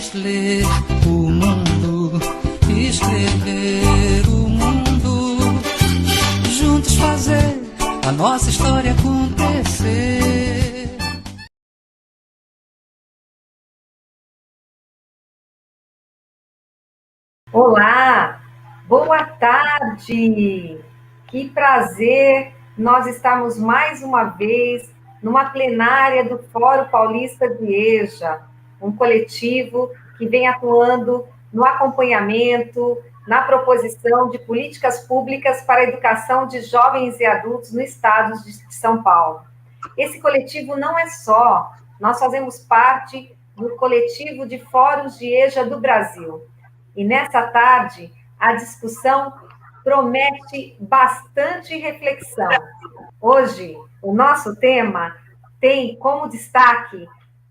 ler o mundo, escrever o mundo, juntos fazer a nossa história acontecer. Olá, boa tarde! Que prazer nós estamos mais uma vez numa plenária do Fórum Paulista de EJA, um coletivo que vem atuando no acompanhamento, na proposição de políticas públicas para a educação de jovens e adultos no estado de São Paulo. Esse coletivo não é só, nós fazemos parte do coletivo de fóruns de EJA do Brasil. E nessa tarde, a discussão promete bastante reflexão. Hoje, o nosso tema tem como destaque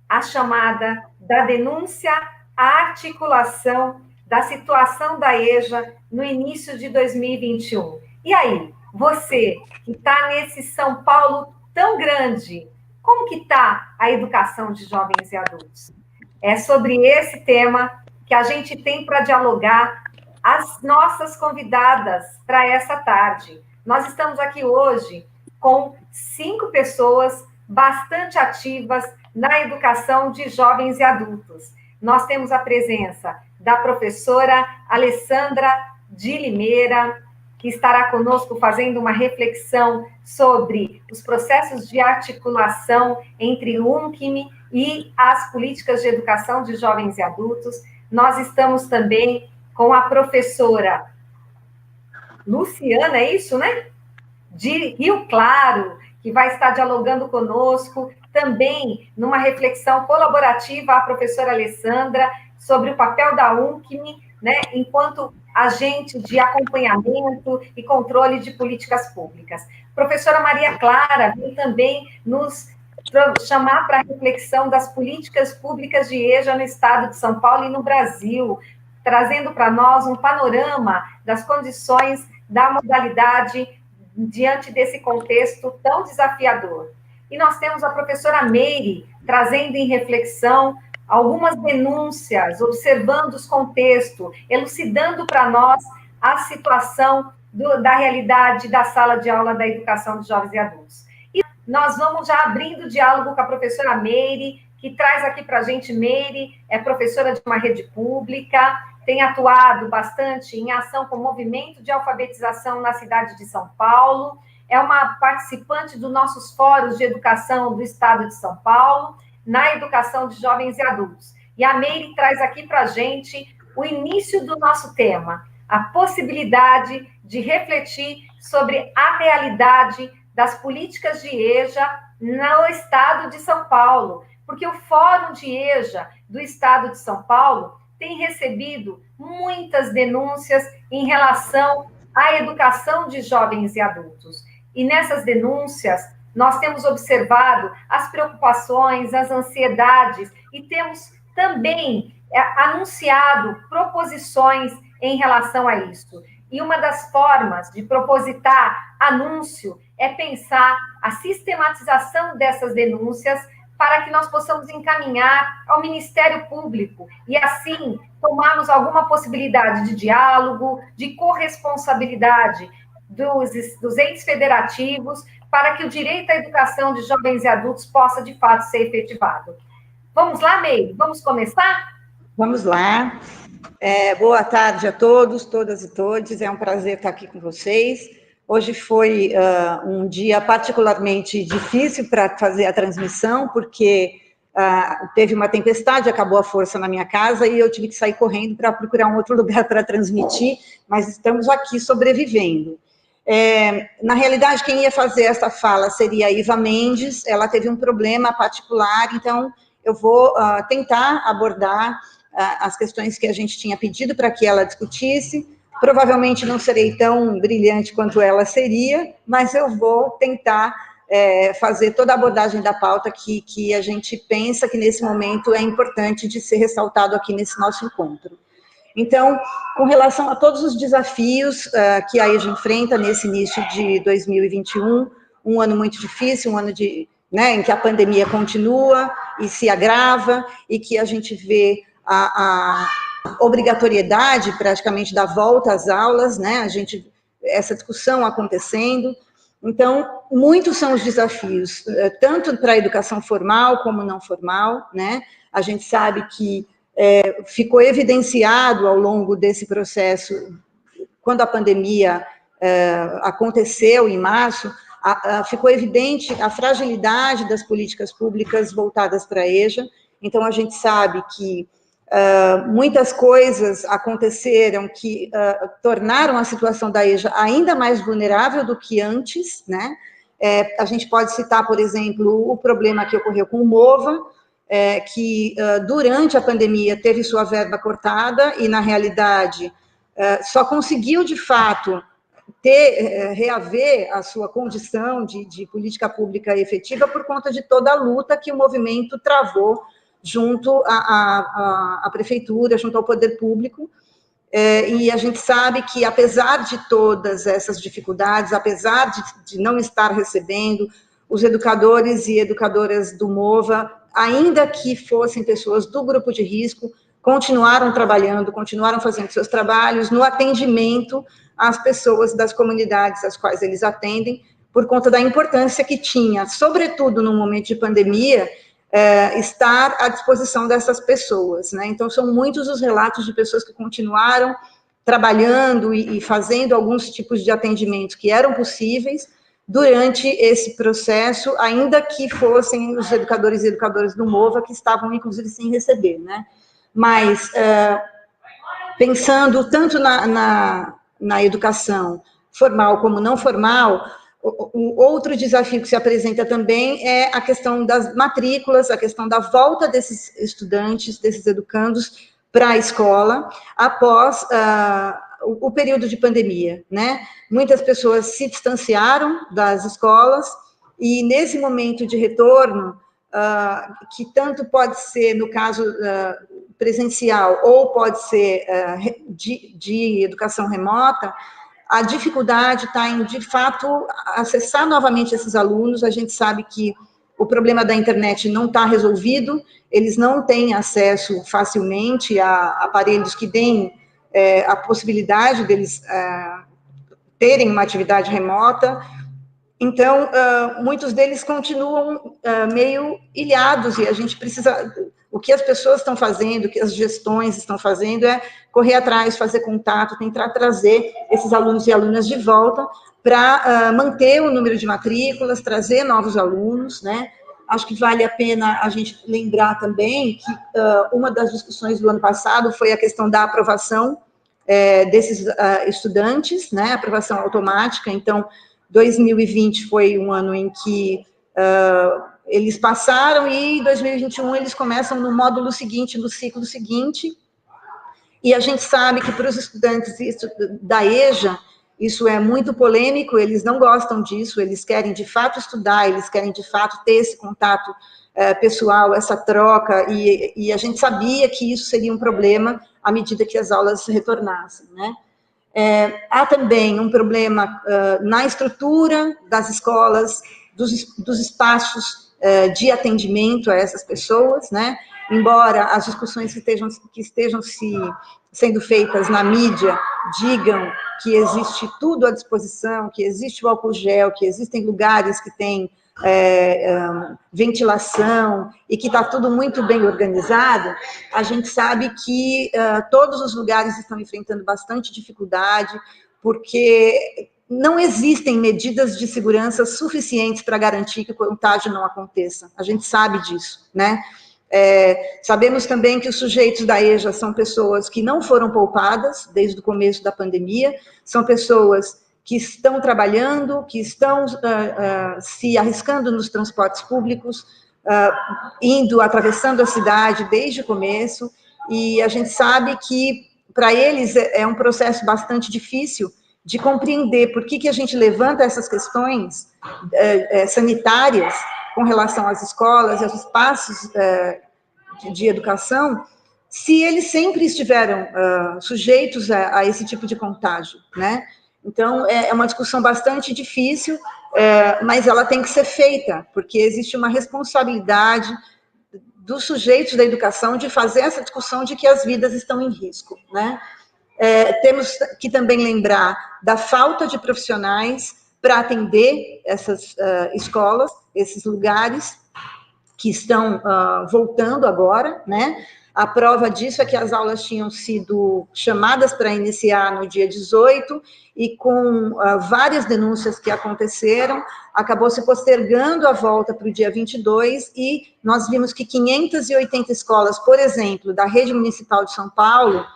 a chamada da denúncia à articulação da situação da EJA no início de 2021. E aí, você que está nesse São Paulo tão grande, como que está a educação de jovens e adultos? É sobre esse tema que a gente tem para dialogar as nossas convidadas para essa tarde. Nós estamos aqui hoje com 5 pessoas bastante ativas na educação de jovens e adultos. Nós temos a presença da professora Alessandra de Limeira, que estará conosco fazendo uma reflexão sobre os processos de articulação entre o UNCIM e as políticas de educação de jovens e adultos. Nós estamos também com a professora Luciana, é isso, né? De Rio Claro, que vai estar dialogando conosco, também numa reflexão colaborativa, a professora Alessandra, sobre o papel da UNCIM, né, enquanto agente de acompanhamento e controle de políticas públicas. Professora Maria Clara vem também nos chamar para a reflexão das políticas públicas de EJA no estado de São Paulo e no Brasil, trazendo para nós um panorama das condições da modalidade diante desse contexto tão desafiador. E nós temos a professora Meire trazendo em reflexão algumas denúncias, observando os contextos, elucidando para nós a situação da realidade da sala de aula da educação de jovens e adultos. E nós vamos já abrindo o diálogo com a professora Meire, que traz aqui para a gente. Meire é professora de uma rede pública, tem atuado bastante em ação com o movimento de alfabetização na cidade de São Paulo, é uma participante dos nossos fóruns de educação do estado de São Paulo, na educação de jovens e adultos. E a Meire traz aqui para a gente o início do nosso tema, a possibilidade de refletir sobre a realidade das políticas de EJA no estado de São Paulo, porque o Fórum de EJA do estado de São Paulo tem recebido muitas denúncias em relação à educação de jovens e adultos. E nessas denúncias, nós temos observado as preocupações, as ansiedades, e temos também anunciado proposições em relação a isso. E uma das formas de propositar anúncio é pensar a sistematização dessas denúncias para que nós possamos encaminhar ao Ministério Público e, assim, tomarmos alguma possibilidade de diálogo, de corresponsabilidade dos entes federativos, para que o direito à educação de jovens e adultos possa, de fato, ser efetivado. Vamos lá, Meire? Vamos começar? Vamos lá. Boa tarde a todos, todas e todes. É um prazer estar aqui com vocês. Hoje foi um dia particularmente difícil para fazer a transmissão, porque teve uma tempestade, acabou a força na minha casa e eu tive que sair correndo para procurar um outro lugar para transmitir, mas estamos aqui sobrevivendo. Na realidade, quem ia fazer essa fala seria a Iva Mendes, ela teve um problema particular, então eu vou tentar abordar as questões que a gente tinha pedido para que ela discutisse. Provavelmente não serei tão brilhante quanto ela seria, mas eu vou tentar fazer toda a abordagem da pauta que a gente pensa que nesse momento é importante de ser ressaltado aqui nesse nosso encontro. Então, com relação a todos os desafios que a EJA enfrenta nesse início de 2021, um ano muito difícil, um ano em que a pandemia continua e se agrava, e que a gente vê a obrigatoriedade, praticamente, da volta às aulas, né? Essa discussão acontecendo. Então, muitos são os desafios, tanto para a educação formal como não formal, né? A gente sabe que ficou evidenciado ao longo desse processo, quando a pandemia aconteceu em março, ficou evidente a fragilidade das políticas públicas voltadas para a EJA. Então, a gente sabe que muitas coisas aconteceram que tornaram a situação da EJA ainda mais vulnerável do que antes, né? A gente pode citar, por exemplo, o problema que ocorreu com o MOVA, que durante a pandemia teve sua verba cortada e, na realidade, só conseguiu, de fato, reaver a sua condição de política pública efetiva por conta de toda a luta que o movimento travou junto à prefeitura, junto ao poder público, e a gente sabe que, apesar de todas essas dificuldades, apesar de não estar recebendo, os educadores e educadoras do MOVA, ainda que fossem pessoas do grupo de risco, continuaram trabalhando, continuaram fazendo seus trabalhos no atendimento às pessoas das comunidades às quais eles atendem, por conta da importância que tinha, sobretudo no momento de pandemia, estar à disposição dessas pessoas, né? Então, são muitos os relatos de pessoas que continuaram trabalhando e fazendo alguns tipos de atendimentos que eram possíveis durante esse processo, ainda que fossem os educadores e educadoras do MOVA que estavam, inclusive, sem receber, né? Mas, pensando tanto na educação formal como não formal, o outro desafio que se apresenta também é a questão das matrículas, a questão da volta desses estudantes, desses educandos para a escola após o período de pandemia, né? Muitas pessoas se distanciaram das escolas e, nesse momento de retorno, que tanto pode ser, no caso presencial, ou pode ser de educação remota, a dificuldade está em, de fato, acessar novamente esses alunos. A gente sabe que o problema da internet não está resolvido, eles não têm acesso facilmente a aparelhos que deem a possibilidade deles terem uma atividade remota. Então, muitos deles continuam meio ilhados, e a gente precisa... O que as pessoas estão fazendo, o que as gestões estão fazendo é correr atrás, fazer contato, tentar trazer esses alunos e alunas de volta para manter o número de matrículas, trazer novos alunos, né? Acho que vale a pena a gente lembrar também que uma das discussões do ano passado foi a questão da aprovação desses estudantes, né? Aprovação automática. Então, 2020 foi um ano em que eles passaram, e em 2021 eles começam no módulo seguinte, no ciclo seguinte, e a gente sabe que para os estudantes da EJA, isso é muito polêmico, eles não gostam disso, eles querem de fato estudar, eles querem de fato ter esse contato pessoal, essa troca, e a gente sabia que isso seria um problema à medida que as aulas retornassem, né? Há também um problema na estrutura das escolas, dos espaços de atendimento a essas pessoas, né? Embora as discussões que estejam sendo feitas na mídia digam que existe tudo à disposição, que existe o álcool gel, que existem lugares que têm ventilação e que está tudo muito bem organizado, a gente sabe que todos os lugares estão enfrentando bastante dificuldade, porque não existem medidas de segurança suficientes para garantir que o contágio não aconteça. A gente sabe disso, né? Sabemos também que os sujeitos da EJA são pessoas que não foram poupadas desde o começo da pandemia, são pessoas que estão trabalhando, que estão se arriscando nos transportes públicos, atravessando a cidade desde o começo, e a gente sabe que para eles é um processo bastante difícil de compreender por que a gente levanta essas questões sanitárias com relação às escolas e aos espaços de educação, se eles sempre estiveram sujeitos a esse tipo de contágio, né? Então, é uma discussão bastante difícil, mas ela tem que ser feita, porque existe uma responsabilidade dos sujeitos da educação de fazer essa discussão de que as vidas estão em risco, né? Temos que também lembrar da falta de profissionais para atender essas escolas, esses lugares que estão voltando agora, né? A prova disso é que as aulas tinham sido chamadas para iniciar no dia 18, e com várias denúncias que aconteceram, acabou se postergando a volta para o dia 22, e nós vimos que 580 escolas, por exemplo, da rede municipal de São Paulo,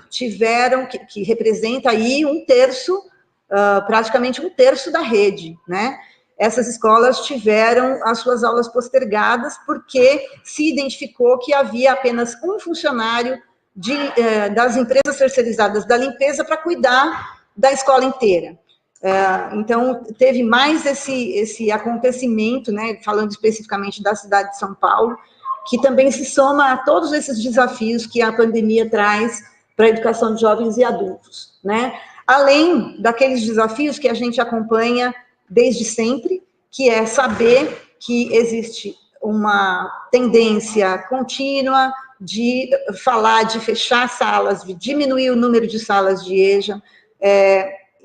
tiveram, que representa aí um terço, praticamente um terço da rede, né? Essas escolas tiveram as suas aulas postergadas porque se identificou que havia apenas um funcionário das empresas terceirizadas da limpeza para cuidar da escola inteira. Então, teve mais esse acontecimento, né, falando especificamente da cidade de São Paulo, que também se soma a todos esses desafios que a pandemia traz para a educação de jovens e adultos, né? Além daqueles desafios que a gente acompanha desde sempre, que é saber que existe uma tendência contínua de falar de fechar salas, de diminuir o número de salas de EJA,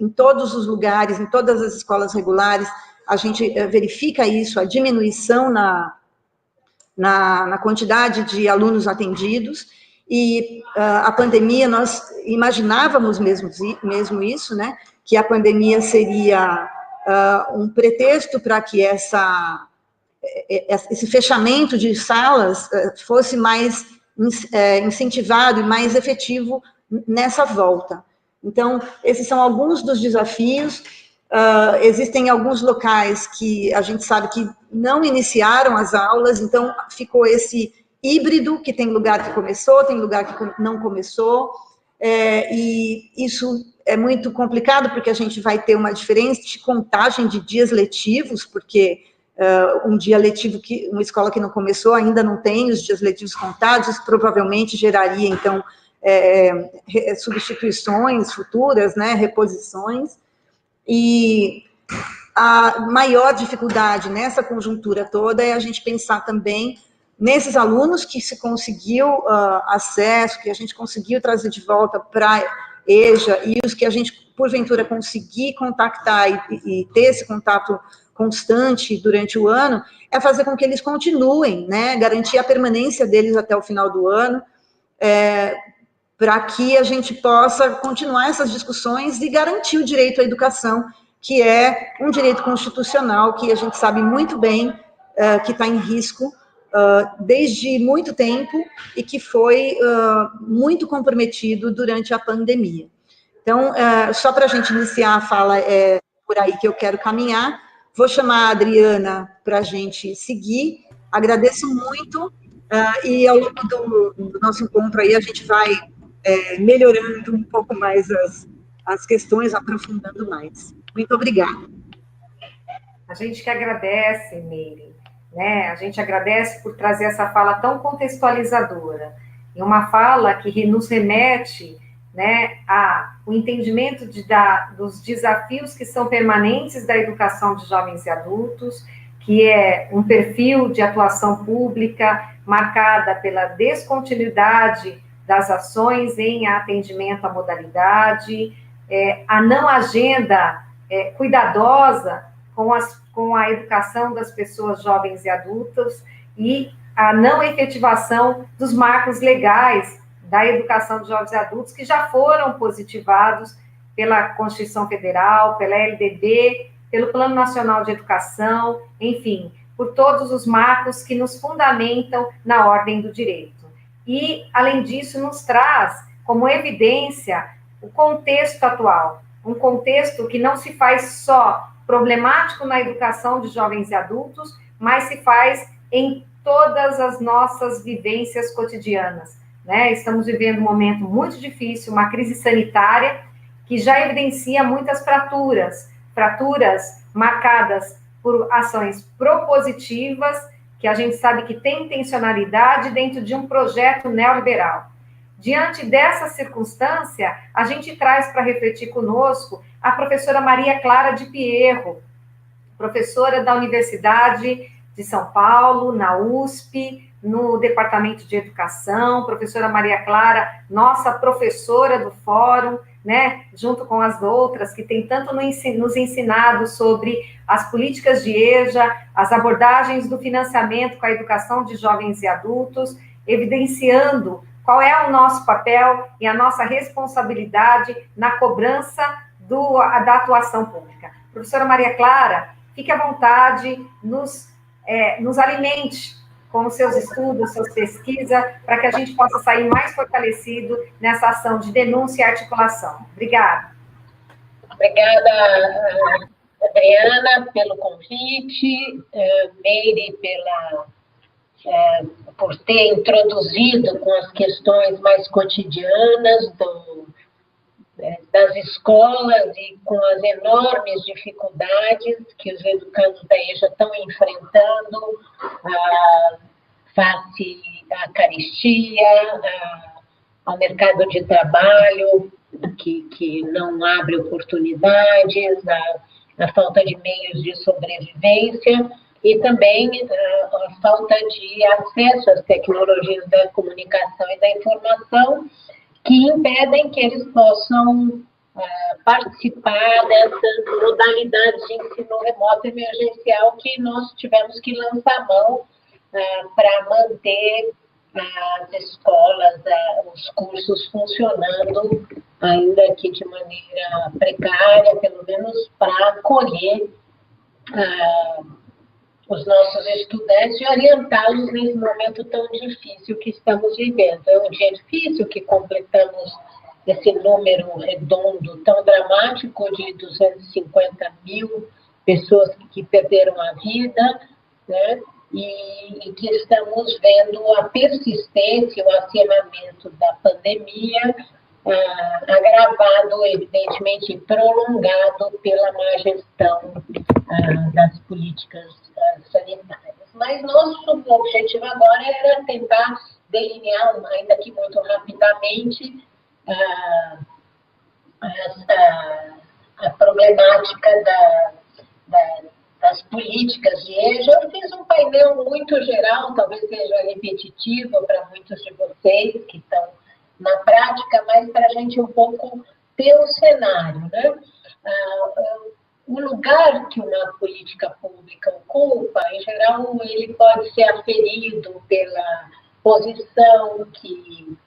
em todos os lugares, em todas as escolas regulares, a gente verifica isso, a diminuição na quantidade de alunos atendidos, e a pandemia, nós imaginávamos mesmo isso, né, que a pandemia seria um pretexto para que esse fechamento de salas fosse mais incentivado e mais efetivo nessa volta. Então, esses são alguns dos desafios. Existem alguns locais que a gente sabe que não iniciaram as aulas, então ficou esse híbrido, que tem lugar que começou, tem lugar que não começou, e isso é muito complicado, porque a gente vai ter uma diferença de contagem de dias letivos, porque um dia letivo, uma escola que não começou ainda não tem os dias letivos contados, isso provavelmente geraria, então, substituições futuras, né, reposições, e a maior dificuldade nessa conjuntura toda é a gente pensar também nesses alunos que se conseguiu acesso, que a gente conseguiu trazer de volta para EJA, e os que a gente, porventura, conseguir contactar e ter esse contato constante durante o ano, é fazer com que eles continuem, né, garantir a permanência deles até o final do ano, para que a gente possa continuar essas discussões e garantir o direito à educação, que é um direito constitucional que a gente sabe muito bem que está em risco desde muito tempo e que foi muito comprometido durante a pandemia. Então, só para a gente iniciar a fala, por aí que eu quero caminhar, vou chamar a Adriana para a gente seguir. Agradeço muito, e ao longo do nosso encontro aí a gente vai melhorando um pouco mais as questões, aprofundando mais. Muito obrigada. A gente que agradece, Meire, né? A gente agradece por trazer essa fala tão contextualizadora, e uma fala que nos remete, né, ao entendimento dos desafios que são permanentes da educação de jovens e adultos, que é um perfil de atuação pública marcada pela descontinuidade das ações em atendimento à modalidade, a não agenda cuidadosa com a educação das pessoas jovens e adultas, e a não efetivação dos marcos legais da educação de jovens e adultos, que já foram positivados pela Constituição Federal, pela LDB, pelo Plano Nacional de Educação, enfim, por todos os marcos que nos fundamentam na ordem do direito. E, além disso, nos traz como evidência o contexto atual, um contexto que não se faz só problemático na educação de jovens e adultos, mas se faz em todas as nossas vivências cotidianas, né? Estamos vivendo um momento muito difícil, uma crise sanitária que já evidencia muitas fraturas marcadas por ações propositivas, que a gente sabe que tem intencionalidade dentro de um projeto neoliberal. Diante dessa circunstância, a gente traz para refletir conosco a professora Maria Clara de Pierro, professora da Universidade de São Paulo, na USP, no Departamento de Educação, professora Maria Clara, nossa professora do Fórum, né, junto com as outras, que tem tanto nos ensinado sobre as políticas de EJA, as abordagens do financiamento com a educação de jovens e adultos, evidenciando qual é o nosso papel e a nossa responsabilidade na cobrança da atuação pública. Professora Maria Clara, fique à vontade, nos alimente com os seus estudos, suas pesquisas, para que a gente possa sair mais fortalecido nessa ação de denúncia e articulação. Obrigada. Obrigada, Adriana, pelo convite, Meire, por ter introduzido com as questões mais cotidianas das escolas e com as enormes dificuldades que os educandos da EJA estão enfrentando face à carestia, ao mercado de trabalho que não abre oportunidades, a falta de meios de sobrevivência e também a falta de acesso às tecnologias da comunicação e da informação que impedem que eles possam participar dessas modalidades de ensino remoto emergencial que nós tivemos que lançar mão para manter as escolas, os cursos funcionando, ainda que de maneira precária, pelo menos para acolher os nossos estudantes e orientá-los nesse momento tão difícil que estamos vivendo. É um dia difícil que completamos esse número redondo tão dramático de 250 mil pessoas que perderam a vida, né? E que estamos vendo a persistência, o acirramento da pandemia, agravado, evidentemente, e prolongado pela má gestão das políticas sanitárias. Mas nosso objetivo agora era tentar delinear, ainda que muito rapidamente, a problemática das políticas de EJA. Eu fiz um painel muito geral, talvez seja repetitivo para muitos de vocês que estão na prática, mas para a gente um pouco ter o cenário, né? O lugar que uma política pública ocupa, em geral, ele pode ser aferido pela posição que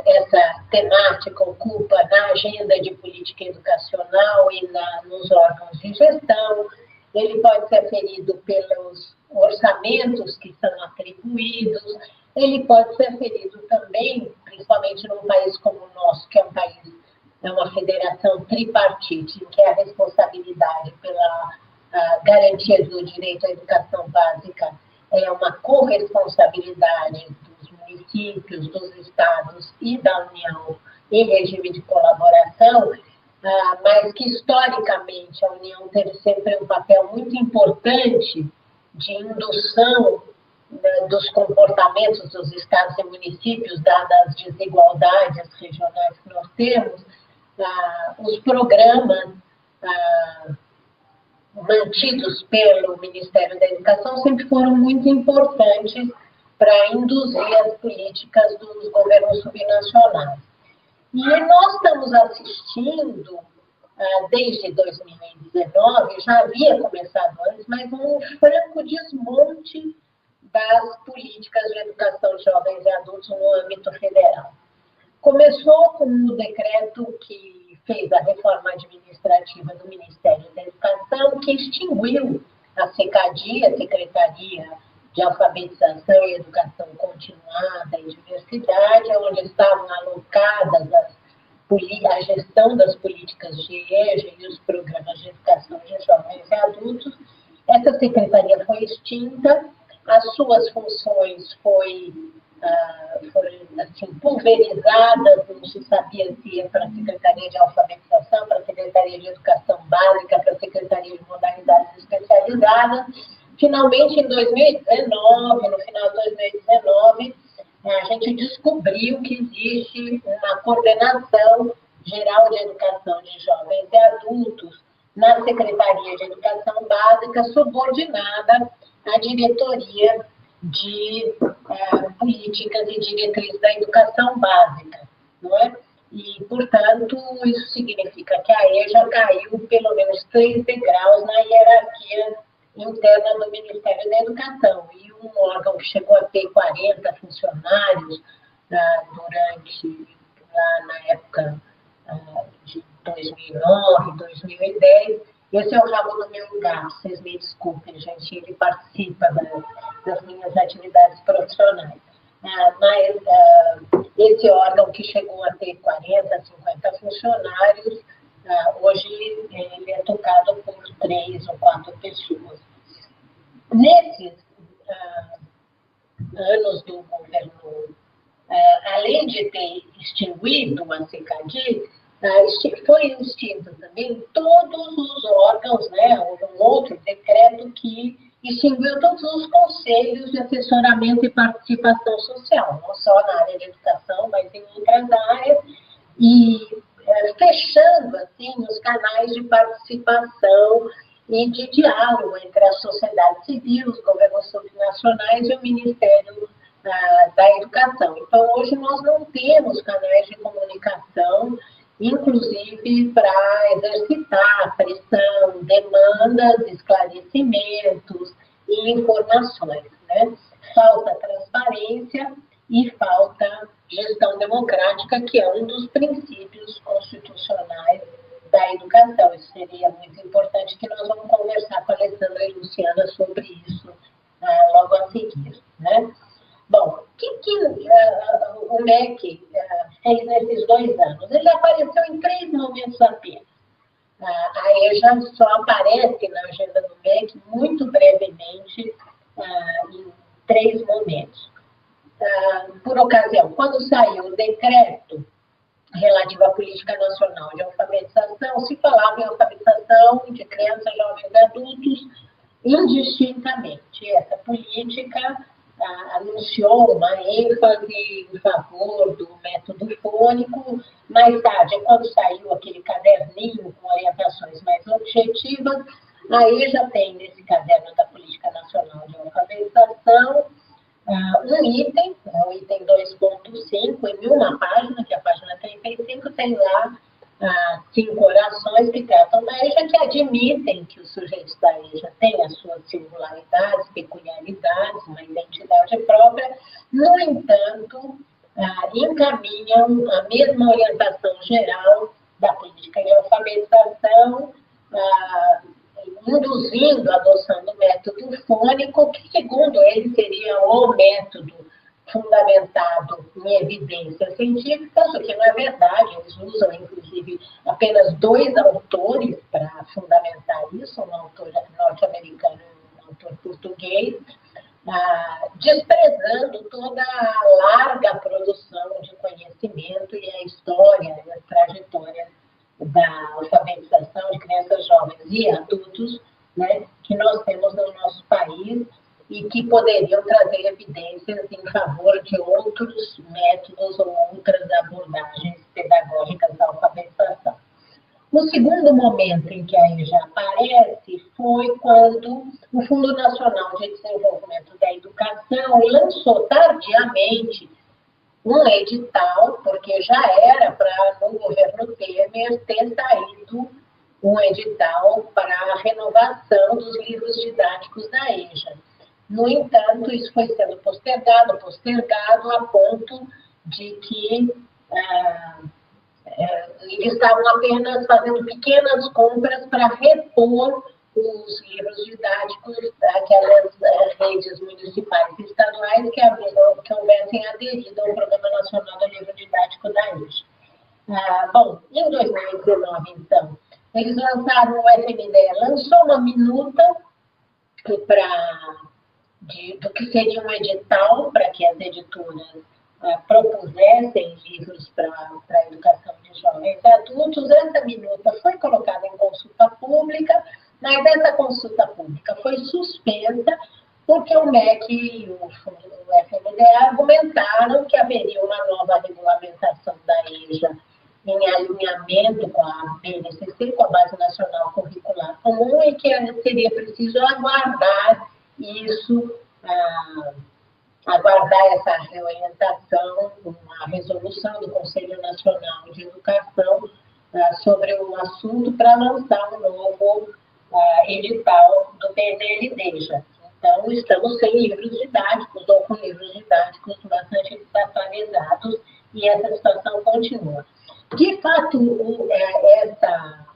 essa temática ocupa na agenda de política educacional e nos órgãos de gestão. Ele pode ser aferido pelos orçamentos que são atribuídos, ele pode ser aferido também, principalmente num país como o nosso, que é uma federação tripartite, que é a responsabilidade pela garantia do direito à educação básica é uma corresponsabilidade dos municípios, dos estados e da União em regime de colaboração, mas que, historicamente, a União teve sempre um papel muito importante de indução dos comportamentos dos estados e municípios, dadas as desigualdades regionais que nós temos. Os programas mantidos pelo Ministério da Educação sempre foram muito importantes para induzir as políticas dos governos subnacionais. E nós estamos assistindo, desde 2019, já havia começado antes, mas um franco desmonte das políticas de educação de jovens e adultos no âmbito federal. Começou com o decreto que fez a reforma administrativa do Ministério da Educação, que extinguiu a SECADI, a Secretaria de Alfabetização e Educação Continuada e Diversidade, onde estavam alocadas a gestão das políticas de EJA e os programas de educação de jovens e adultos. Essa secretaria foi extinta, as suas funções foram assim, pulverizadas, não se sabia se ia para a Secretaria de Alfabetização, para a Secretaria de Educação Básica, para a Secretaria de Modalidades Especializadas. Finalmente, em 2019, no final de 2019, a gente descobriu que existe uma coordenação geral de educação de jovens e adultos na Secretaria de Educação Básica, subordinada a diretoria de políticas e diretrizes da educação básica, não é? E, portanto, isso significa que a EJA caiu pelo menos 3 degraus na hierarquia interna do Ministério da Educação. E um órgão que chegou a ter 40 funcionários durante, na época de 2009, 2010, esse é o rabo do meu gato, vocês me desculpem, gente, ele participa das minhas atividades profissionais. Mas esse órgão que chegou a ter 40, 50 funcionários, hoje ele é tocado por 3 ou 4 pessoas. Nesses anos do governo, além de ter extinguido a CECADI, foi extinto também todos os órgãos, né? Houve um outro decreto que extinguiu todos os conselhos de assessoramento e participação social, não só na área de educação, mas em outras áreas, e fechando, assim, os canais de participação e de diálogo entre a sociedade civil, os governos subnacionais e o Ministério da Educação. Então, hoje nós não temos canais de comunicação, inclusive para exercitar pressão, demandas, esclarecimentos e informações, né? Falta transparência e falta gestão democrática, que é um dos princípios constitucionais da educação. Isso seria muito importante, que nós vamos conversar com a Alessandra e a Luciana sobre isso logo a seguir, né? Bom, o que o MEC fez nesses 2 anos? Ele apareceu em 3 momentos apenas. A EJA só aparece na agenda do MEC muito brevemente em 3 momentos. Por ocasião, quando saiu o decreto relativo à Política Nacional de Alfabetização, se falava em alfabetização de crianças, jovens e adultos indistintamente. Essa política anunciou uma ênfase em favor do método fônico. Mais tarde, quando saiu aquele caderninho com orientações mais objetivas, aí já tem nesse caderno da Política Nacional de Alfabetização um item, o item 2.5, em uma página, que é a página 35, tem lá 5 orações que tratam da EJA, que admitem que os sujeitos da EJA têm as suas singularidades, peculiaridades, uma identidade própria. No entanto, encaminham a mesma orientação geral da política de alfabetização, induzindo a adoção do método fônico, que, segundo ele, seria o método fundamentado em evidências científicas, o que não é verdade. Eles usam, inclusive, apenas 2 autores para fundamentar isso, um autor norte-americano e um autor português, desprezando toda a larga produção de conhecimento e a história e a trajetória da alfabetização de crianças, jovens e adultos, né, que nós temos no nosso país, e que poderiam trazer evidências em favor de outros métodos ou outras abordagens pedagógicas da alfabetização. O segundo momento em que a EJA aparece foi quando o Fundo Nacional de Desenvolvimento da Educação lançou tardiamente um edital, porque já era para, no governo Temer, ter saído um edital para a renovação dos livros didáticos da EJA. No entanto, isso foi sendo postergado a ponto de que eles estavam apenas fazendo pequenas compras para repor os livros didáticos daquelas redes municipais e estaduais que houvessem aderido ao Programa Nacional do Livro Didático da EJA. Bom, em 2019, então, eles lançaram, o FNDE lançou uma minuta do que seria um edital para que as editoras propusessem livros para a educação de jovens e adultos. Essa minuta foi colocada em consulta pública, mas essa consulta pública foi suspensa porque o MEC e o FNDE argumentaram que haveria uma nova regulamentação da EJA em alinhamento com a BNCC, com a Base Nacional Curricular Comum, e que seria preciso aguardar isso, aguardar essa reorientação, uma resolução do Conselho Nacional de Educação sobre o assunto para lançar um novo edital do PNLD já. Então, estamos sem livros didáticos ou com livros didáticos bastante desatualizados e essa situação continua. De fato, essa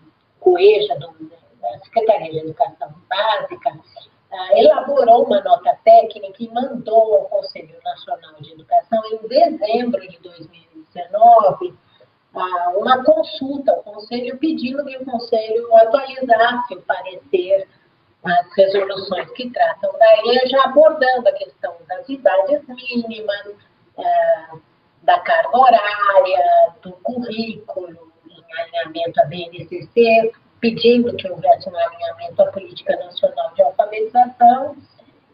COEJA, da Secretaria de Educação Básica, elaborou uma nota técnica e mandou ao Conselho Nacional de Educação, em dezembro de 2019, uma consulta ao Conselho, pedindo que o Conselho atualizasse o parecer, as resoluções que tratam da EJA, abordando a questão das idades mínimas, da carga horária, do currículo, em alinhamento à BNCC, pedindo que houvesse um alinhamento à Política Nacional de Alfabetização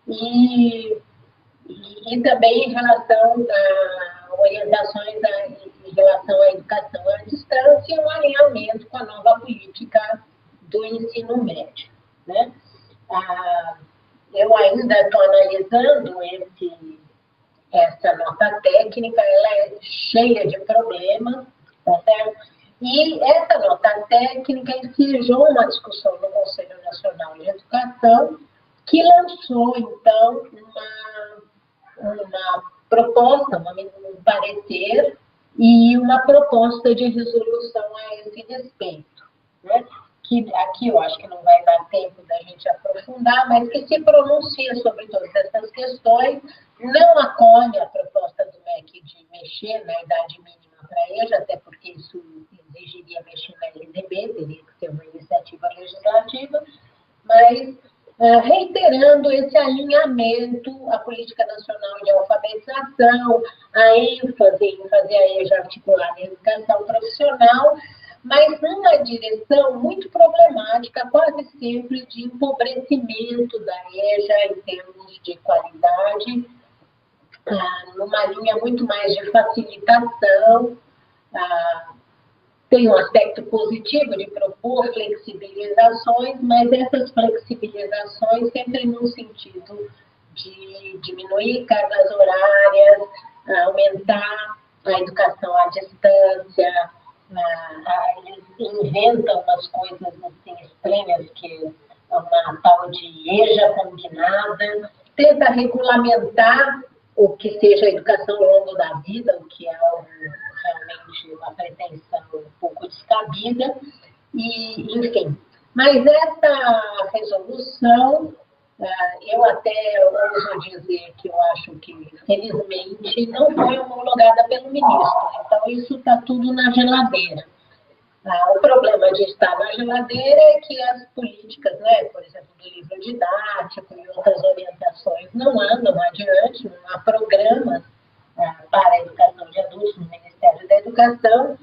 e também em relação a orientações em relação à educação à distância e um alinhamento com a nova política do ensino médio, né? Eu ainda estou analisando essa nota técnica, ela é cheia de problemas, tá certo? E essa nota técnica ensejou uma discussão no Conselho Nacional de Educação, que lançou, então, uma proposta, um parecer e uma proposta de resolução a esse respeito, né? Que aqui eu acho que não vai dar tempo da gente aprofundar, mas que se pronuncia sobre todas essas questões, não acolhe a proposta do MEC de mexer na idade mínima para EJA, até porque isso exigiria mexer na LDB, teria que ser uma iniciativa legislativa, mas reiterando esse alinhamento à Política Nacional de Alfabetização, a ênfase em fazer a EJA articulada em educação profissional, mas numa direção muito problemática, quase sempre de empobrecimento da EJA em termos de qualidade, numa linha muito mais de facilitação. Tem um aspecto positivo de propor flexibilizações, mas essas flexibilizações sempre no sentido de diminuir cargas horárias, aumentar a educação à distância. Eles inventam umas coisas assim estranhas, que é uma tal de EJA combinada, tenta regulamentar o que seja a educação ao longo da vida, o que é algo realmente uma pretensão um pouco descabida, e enfim. Mas essa resolução, eu até ouso dizer que eu acho que, felizmente, não foi homologada pelo ministro. Então, isso está tudo na geladeira. O problema de estar na geladeira é que as políticas, né, por exemplo, do livro didático e outras orientações não andam adiante, não há programas para a educação de adultos no Ministério da Educação,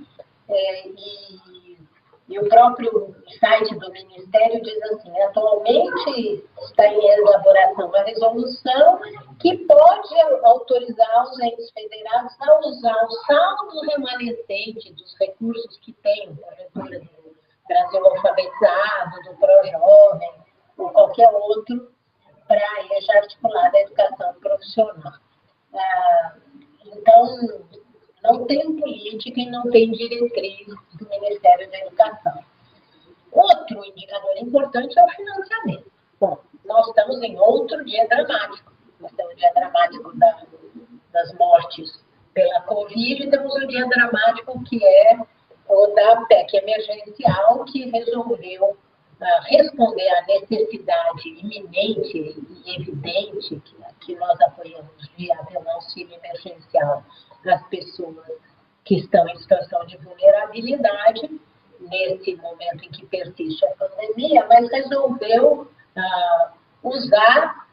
e o próprio site do Ministério diz assim: atualmente está em elaboração uma resolução que pode autorizar os entes federados a usar o saldo remanescente dos recursos que tem, porventura, do Brasil Alfabetizado, do ProJovem, ou qualquer outro, para a EJA articulada à educação profissional. Então, não tem política e não tem diretriz do Ministério da Educação. Outro indicador importante é o financiamento. Bom, nós estamos em outro dia dramático. Nós temos o dia dramático das mortes pela Covid e temos o dia dramático que é o da PEC emergencial, que resolveu responder à necessidade iminente e evidente que nós apoiamos via um auxílio emergencial das pessoas que estão em situação de vulnerabilidade, nesse momento em que persiste a pandemia, mas resolveu usar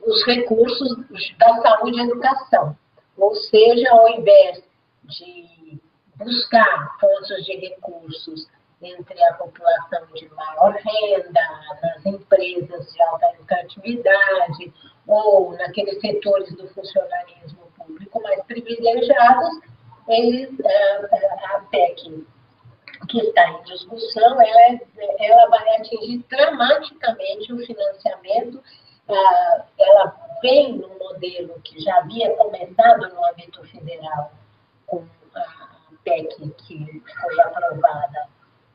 os recursos da saúde e educação. Ou seja, ao invés de buscar fontes de recursos entre a população de maior renda, nas empresas de alta lucratividade, ou naqueles setores do funcionalismo público mais privilegiados, a PEC, que está em discussão, ela vai atingir dramaticamente o financiamento. Ela vem num modelo que já havia começado no âmbito federal, com a PEC que foi aprovada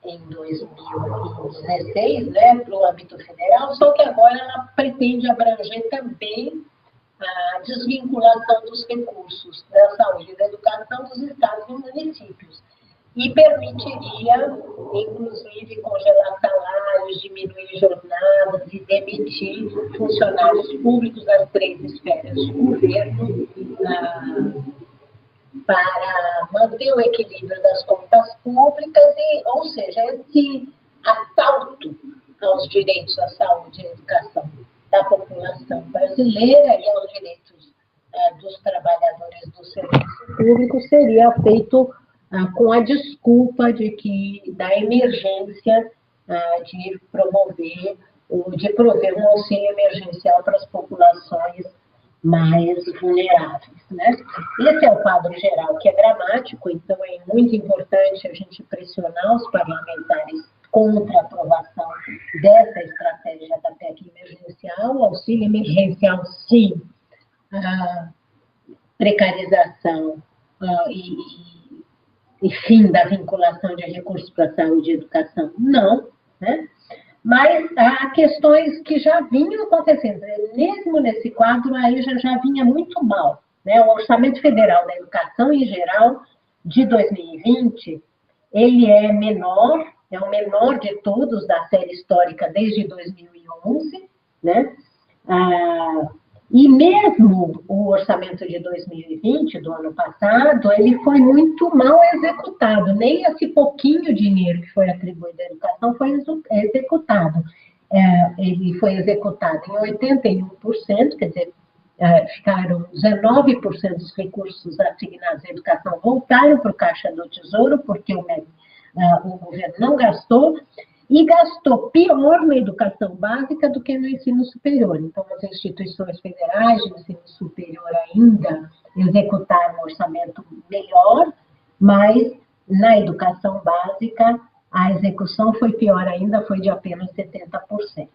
em 2016, né, para o âmbito federal, só que agora ela pretende abranger também a desvinculação dos recursos da saúde e da educação dos estados e municípios. E permitiria, inclusive, congelar salários, diminuir jornadas e demitir funcionários públicos das 3 esferas de governo para manter o equilíbrio das contas públicas, ou seja, esse assalto aos direitos à saúde e à educação da população brasileira e aos direitos dos trabalhadores do serviço público seria feito com a desculpa da emergência de prover um auxílio emergencial para as populações mais vulneráveis, né? Esse é o quadro geral, que é dramático, então é muito importante a gente pressionar os parlamentares contra a aprovação dessa estratégia da PEC emergencial, o auxílio emergencial, sim, precarização e fim da vinculação de recursos para a saúde e educação, não, né? Mas há questões que já vinham acontecendo. Mesmo nesse quadro, aí já vinha muito mal, né? O Orçamento Federal da Educação, em geral, de 2020, ele é o menor de todos da série histórica desde 2011, né? E mesmo o orçamento de 2020, do ano passado, ele foi muito mal executado. Nem esse pouquinho dinheiro que foi atribuído à educação foi executado. Ele foi executado em 81%, quer dizer, ficaram 19% dos recursos assignados à educação voltaram para o Caixa do Tesouro, porque o governo não gastou, e gastou pior na educação básica do que no ensino superior. Então, as instituições federais de ensino superior ainda executaram um orçamento melhor, mas na educação básica a execução foi pior ainda, foi de apenas 70%.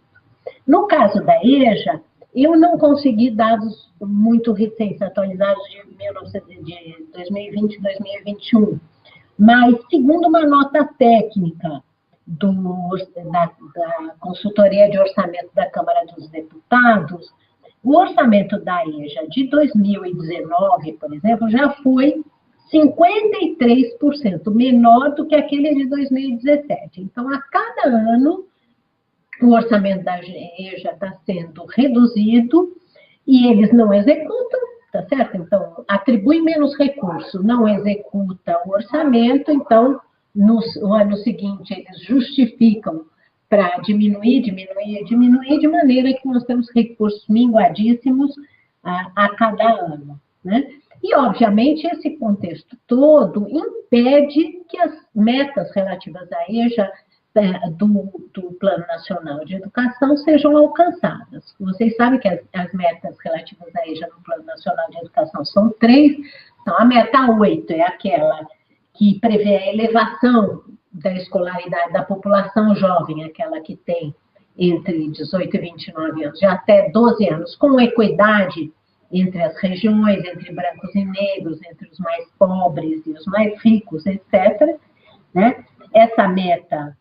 No caso da EJA, eu não consegui dados muito recentes, atualizados de 2020 e 2021, mas segundo uma nota técnica da Consultoria de Orçamento da Câmara dos Deputados, o orçamento da EJA de 2019, por exemplo, já foi 53% menor do que aquele de 2017. Então, a cada ano, o orçamento da EJA está sendo reduzido e eles não executam, tá certo? Então, atribui menos recurso, não executa o orçamento, então, no ano seguinte, eles justificam para diminuir, de maneira que nós temos recursos minguadíssimos a cada ano, né? E, obviamente, esse contexto todo impede que as metas relativas à EJA do Plano Nacional de Educação sejam alcançadas. Vocês sabem que as metas relativas à EJA no Plano Nacional de Educação são 3. Então, a meta 8 é aquela que prevê a elevação da escolaridade da população jovem, aquela que tem entre 18 e 29 anos, de até 12 anos, com equidade entre as regiões, entre brancos e negros, entre os mais pobres e os mais ricos, etc., né? Essa meta,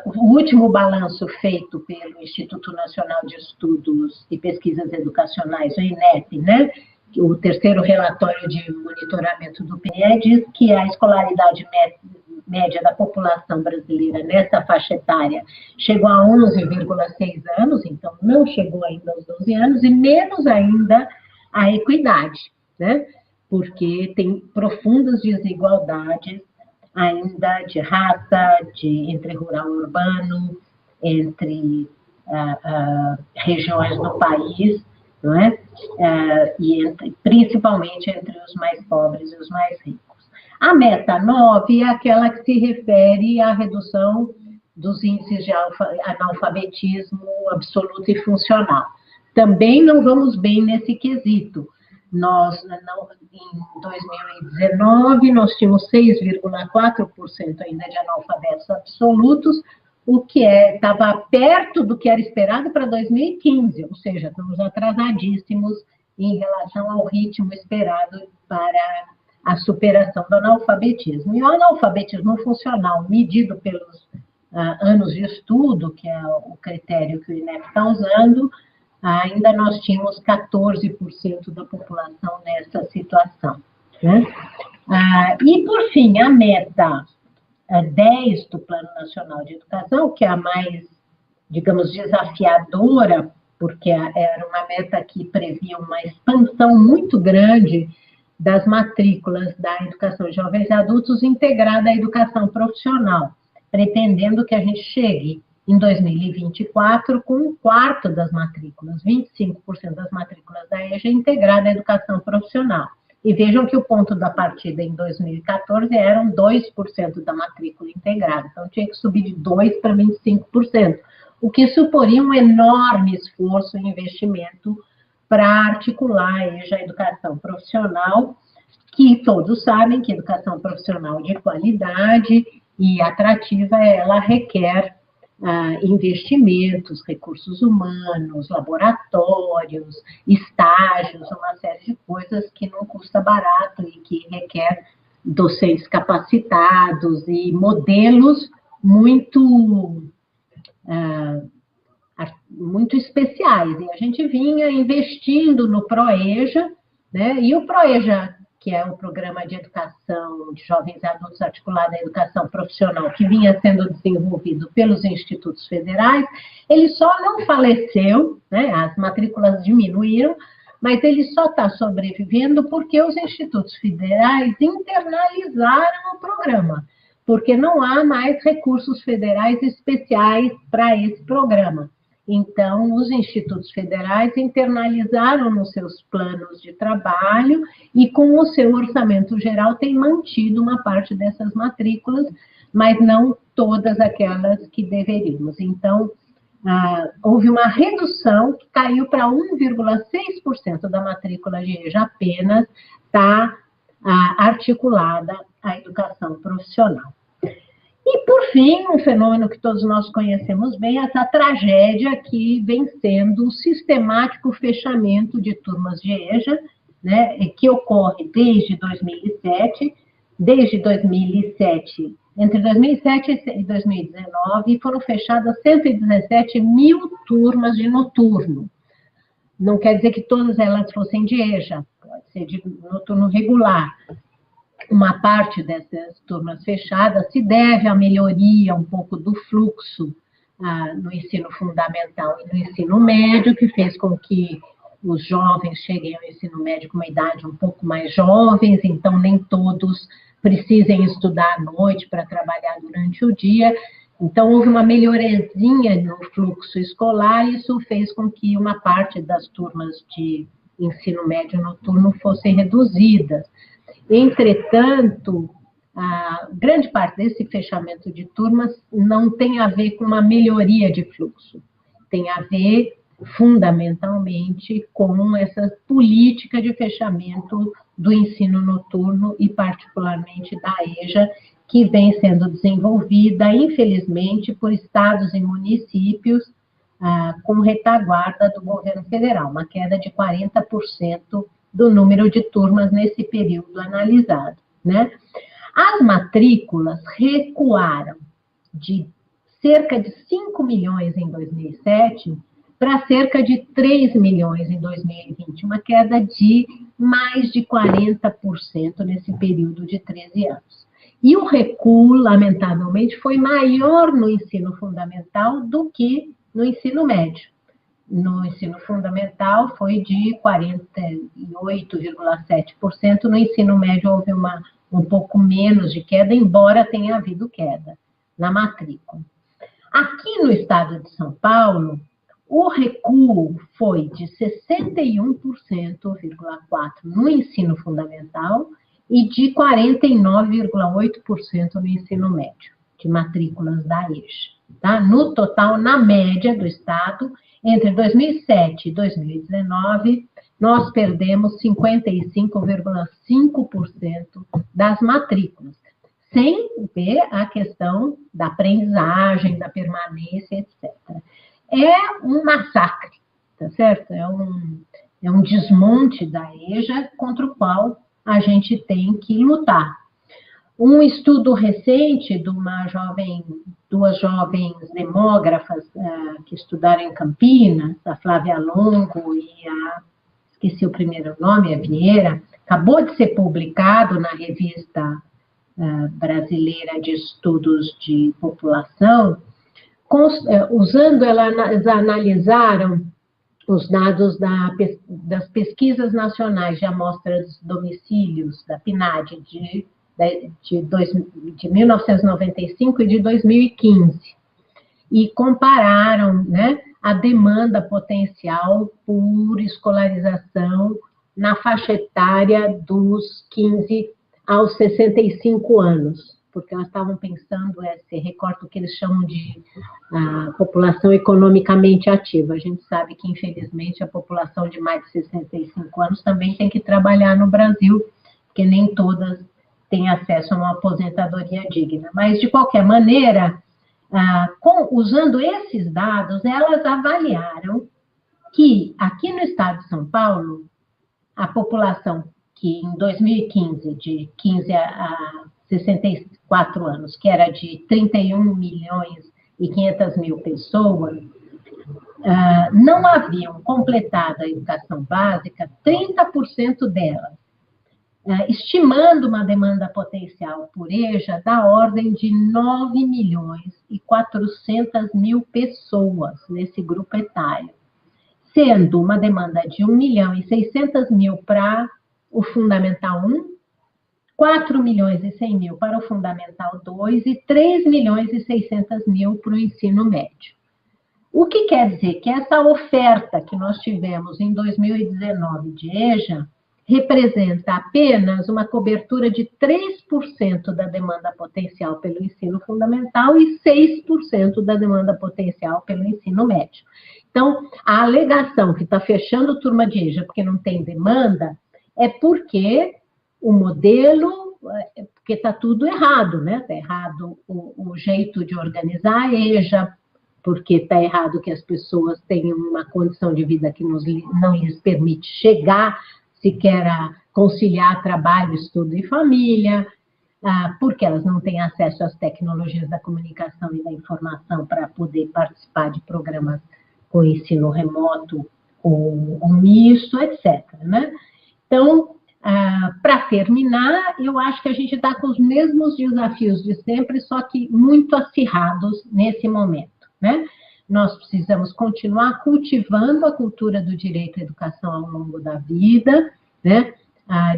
o último balanço feito pelo Instituto Nacional de Estudos e Pesquisas Educacionais, o INEP, né? O terceiro relatório de monitoramento do PNE diz que a escolaridade média da população brasileira nessa faixa etária chegou a 11,6 anos, então não chegou ainda aos 12 anos, e menos ainda a equidade, né? Porque tem profundas desigualdades ainda de raça, entre rural e urbano, entre regiões do país, não é? E principalmente entre os mais pobres e os mais ricos. A meta 9 é aquela que se refere à redução dos índices de analfabetismo absoluto e funcional. Também não vamos bem nesse quesito. Nós, em 2019, nós tínhamos 6,4% ainda de analfabetos absolutos, o que estava perto do que era esperado para 2015, ou seja, estamos atrasadíssimos em relação ao ritmo esperado para a superação do analfabetismo. E o analfabetismo funcional, medido pelos anos de estudo, que é o critério que o INEP está usando, ainda nós tínhamos 14% da população nessa situação, né? E, por fim, a meta 10 do Plano Nacional de Educação, que é a mais, digamos, desafiadora, porque era uma meta que previa uma expansão muito grande das matrículas da educação de jovens e adultos integrada à educação profissional, pretendendo que a gente chegue em 2024 com um quarto das matrículas, 25% das matrículas da EJA integrada à educação profissional. E vejam que o ponto da partida em 2014 eram 2% da matrícula integrada, então tinha que subir de 2% para 25%, o que suporia um enorme esforço e investimento para articular a EJA, a educação profissional, que todos sabem que educação profissional de qualidade e atrativa, ela requer investimentos, recursos humanos, laboratórios, estágios, uma série de coisas que não custa barato e que requer docentes capacitados e modelos muito especiais. E a gente vinha investindo no ProEJA, né? E o ProEJA, que é o Programa de Educação de Jovens e Adultos articulado à Educação Profissional, que vinha sendo desenvolvido pelos institutos federais, ele só não faleceu, né? As matrículas diminuíram, mas ele só está sobrevivendo porque os institutos federais internalizaram o programa, porque não há mais recursos federais especiais para esse programa. Então, os institutos federais internalizaram nos seus planos de trabalho e, com o seu orçamento geral, têm mantido uma parte dessas matrículas, mas não todas aquelas que deveríamos. Então, houve uma redução que caiu para 1,6% da matrícula de EJA apenas está articulada à educação profissional. E, por fim, um fenômeno que todos nós conhecemos bem, essa tragédia que vem sendo o sistemático fechamento de turmas de EJA, né, que ocorre desde 2007. Desde 2007, entre 2007 e 2019, foram fechadas 117 mil turmas de noturno. Não quer dizer que todas elas fossem de EJA, pode ser de noturno regular. Uma parte dessas turmas fechadas se deve à melhoria um pouco do fluxo no ensino fundamental e no ensino médio, que fez com que os jovens cheguem ao ensino médio com uma idade um pouco mais jovens, então nem todos precisem estudar à noite para trabalhar durante o dia. Então, houve uma melhorazinha no fluxo escolar e isso fez com que uma parte das turmas de ensino médio noturno fossem reduzidas. Entretanto, a grande parte desse fechamento de turmas não tem a ver com uma melhoria de fluxo, tem a ver fundamentalmente com essa política de fechamento do ensino noturno e particularmente da EJA, que vem sendo desenvolvida, infelizmente, por estados e municípios com retaguarda do governo federal, uma queda de 40% do número de turmas nesse período analisado, né? As matrículas recuaram de cerca de 5 milhões em 2007 para cerca de 3 milhões em 2020, uma queda de mais de 40% nesse período de 13 anos. E o recuo, lamentavelmente, foi maior no ensino fundamental do que no ensino médio. No ensino fundamental foi de 48,7%, no ensino médio houve um pouco menos de queda, embora tenha havido queda na matrícula. Aqui no estado de São Paulo, o recuo foi de 61,4% no ensino fundamental e de 49,8% no ensino médio, de matrículas da EJA. Tá? No total, na média do estado, entre 2007 e 2019, nós perdemos 55,5% das matrículas, sem ver a questão da aprendizagem, da permanência, etc. É um massacre, tá certo? É um desmonte da EJA contra o qual a gente tem que lutar. Um estudo recente de duas jovens demógrafas que estudaram em Campinas, a Flávia Longo e esqueci o primeiro nome, a Vieira, acabou de ser publicado na revista brasileira de estudos de população, elas analisaram os dados das pesquisas nacionais de amostra dos domicílios da PNAD de 1995 e de 2015, e compararam, né, a demanda potencial por escolarização na faixa etária dos 15 aos 65 anos, porque elas estavam pensando esse recorte que eles chamam de população economicamente ativa. A gente sabe que, infelizmente, a população de mais de 65 anos também tem que trabalhar no Brasil, porque nem todas têm acesso a uma aposentadoria digna. Mas, de qualquer maneira, usando esses dados, elas avaliaram que, aqui no estado de São Paulo, a população que, em 2015, de 15 a 64 anos, que era de 31 milhões e 500 mil pessoas, não haviam completado a educação básica 30% delas, estimando uma demanda potencial por EJA da ordem de 9 milhões e 400 mil pessoas nesse grupo etário, sendo uma demanda de 1 milhão e 600 mil para o Fundamental 1, 4 milhões e 100 mil para o Fundamental 2 e 3 milhões e 600 mil para o ensino médio. O que quer dizer que essa oferta que nós tivemos em 2019 de EJA representa apenas uma cobertura de 3% da demanda potencial pelo ensino fundamental e 6% da demanda potencial pelo ensino médio. Então, a alegação que está fechando turma de EJA porque não tem demanda é porque o modelo, porque está tudo errado, né? Está errado o jeito de organizar a EJA, porque está errado que as pessoas tenham uma condição de vida que não lhes permite chegar sequer a conciliar trabalho, estudo e família, porque elas não têm acesso às tecnologias da comunicação e da informação para poder participar de programas com ensino remoto ou misto, etc. Né? Então, para terminar, eu acho que a gente está com os mesmos desafios de sempre, só que muito acirrados nesse momento. Né? Nós precisamos continuar cultivando a cultura do direito à educação ao longo da vida, né?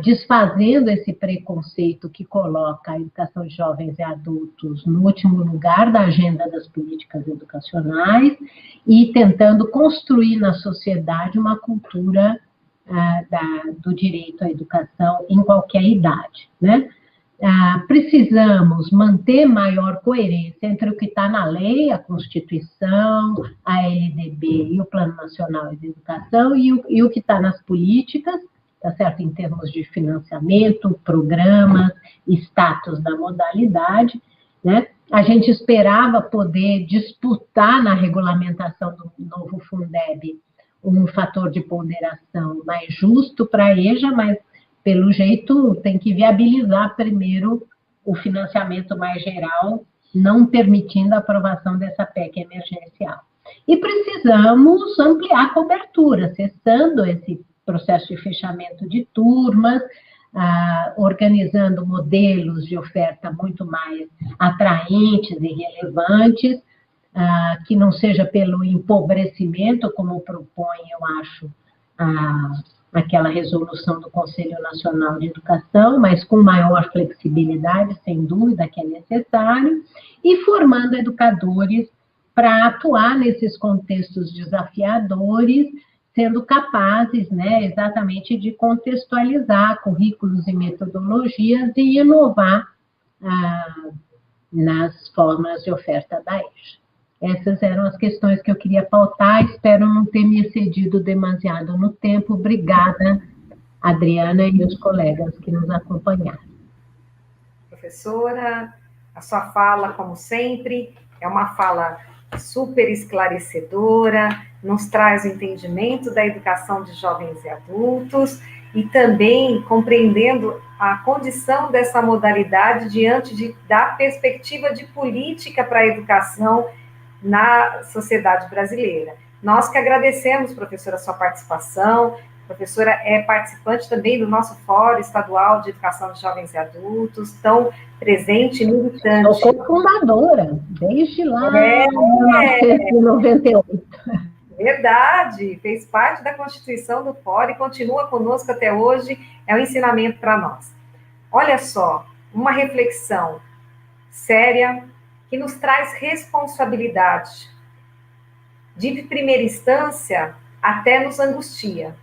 Desfazendo esse preconceito que coloca a educação de jovens e adultos no último lugar da agenda das políticas educacionais e tentando construir na sociedade uma cultura do direito à educação em qualquer idade, né? Precisamos manter maior coerência entre o que está na lei, a Constituição, a LDB e o Plano Nacional de Educação e o que está nas políticas, tá certo? Em termos de financiamento, programas, status da modalidade, né? A gente esperava poder disputar na regulamentação do novo Fundeb um fator de ponderação mais justo para a EJA, mas pelo jeito, tem que viabilizar primeiro o financiamento mais geral, não permitindo a aprovação dessa PEC emergencial. E precisamos ampliar a cobertura, cessando esse processo de fechamento de turmas, organizando modelos de oferta muito mais atraentes e relevantes, que não seja pelo empobrecimento, como propõe, eu acho, aquela resolução do Conselho Nacional de Educação, mas com maior flexibilidade, sem dúvida, que é necessário, e formando educadores para atuar nesses contextos desafiadores, sendo capazes, né, exatamente de contextualizar currículos e metodologias e inovar nas formas de oferta da EJA. Essas eram as questões que eu queria pautar, espero não ter me excedido demasiado no tempo. Obrigada, Adriana e os colegas que nos acompanharam. Professora, a sua fala, como sempre, é uma fala super esclarecedora, nos traz o entendimento da educação de jovens e adultos e também compreendendo a condição dessa modalidade diante da perspectiva de política para a educação na sociedade brasileira. Nós que agradecemos, professora, a sua participação. A professora é participante também do nosso Fórum Estadual de Educação de Jovens e Adultos, tão presente e militante. Sou cofundadora, desde lá, em 1998. Verdade, fez parte da constituição do Fórum e continua conosco até hoje, é um ensinamento para nós. Olha só, uma reflexão séria que nos traz responsabilidade. De primeira instância, até nos angustia.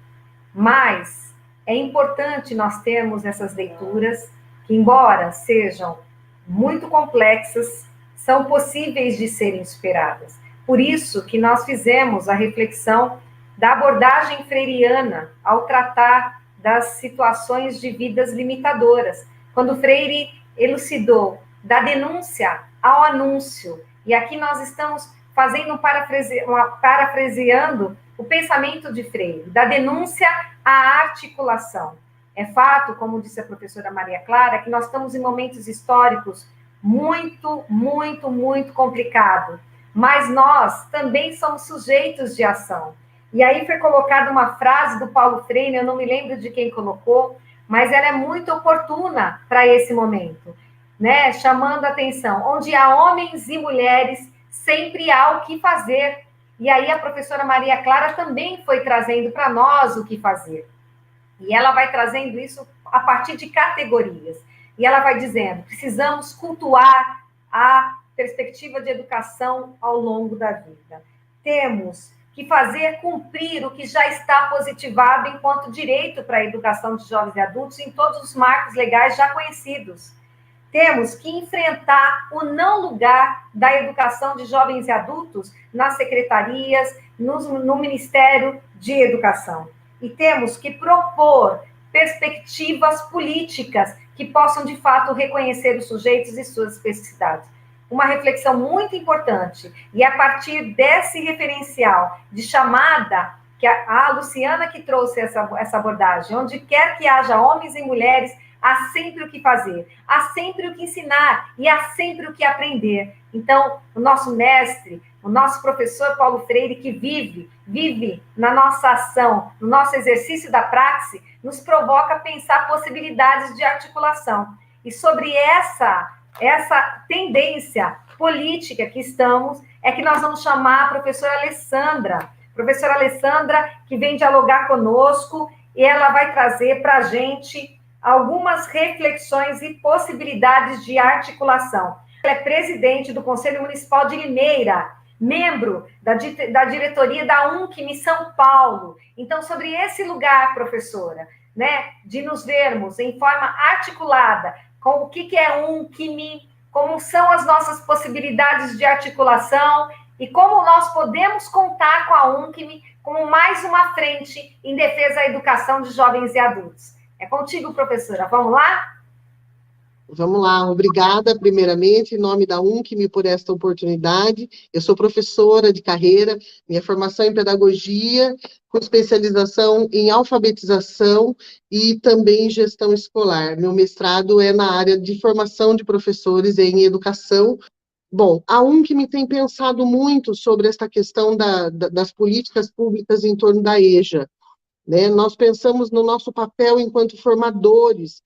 Mas é importante nós termos essas leituras que, embora sejam muito complexas, são possíveis de serem superadas. Por isso que nós fizemos a reflexão da abordagem freiriana ao tratar das situações de vidas limitadoras, quando Freire elucidou da denúncia ao anúncio. E aqui nós estamos fazendo parafraseando o pensamento de Freire, da denúncia à articulação. É fato, como disse a professora Maria Clara, que nós estamos em momentos históricos muito, muito, muito complicados, mas nós também somos sujeitos de ação. E aí foi colocada uma frase do Paulo Freire, eu não me lembro de quem colocou, mas ela é muito oportuna para esse momento, né? Chamando a atenção, onde há homens e mulheres, sempre há o que fazer. E aí a professora Maria Clara também foi trazendo para nós o que fazer. E ela vai trazendo isso a partir de categorias. E ela vai dizendo, precisamos cultuar a perspectiva de educação ao longo da vida. Temos que fazer cumprir o que já está positivado enquanto direito para a educação de jovens e adultos em todos os marcos legais já conhecidos. Temos que enfrentar o não lugar da educação de jovens e adultos nas secretarias, no Ministério de Educação. E temos que propor perspectivas políticas que possam, de fato, reconhecer os sujeitos e suas especificidades. Uma reflexão muito importante. E a partir desse referencial de chamada, que a Luciana que trouxe essa abordagem, onde quer que haja homens e mulheres, há sempre o que fazer, há sempre o que ensinar e há sempre o que aprender. Então, o nosso mestre, o nosso professor Paulo Freire, que vive na nossa ação, no nosso exercício da praxe, nos provoca a pensar possibilidades de articulação. E sobre essa tendência política que estamos, é que nós vamos chamar a professora Alessandra. Professora Alessandra, que vem dialogar conosco, e ela vai trazer para a gente algumas reflexões e possibilidades de articulação. Ela é presidente do Conselho Municipal de Limeira, membro da diretoria da UNCM São Paulo. Então, sobre esse lugar, professora, né, de nos vermos em forma articulada com o que é UNCM, como são as nossas possibilidades de articulação e como nós podemos contar com a UNCM como mais uma frente em defesa da educação de jovens e adultos. É contigo, professora. Vamos lá? Vamos lá. Obrigada, primeiramente, em nome da UNCM por esta oportunidade. Eu sou professora de carreira, minha formação em pedagogia, com especialização em alfabetização e também em gestão escolar. Meu mestrado é na área de formação de professores em educação. Bom, a UNCM tem pensado muito sobre esta questão das políticas públicas em torno da EJA. Né? Nós pensamos no nosso papel enquanto formadores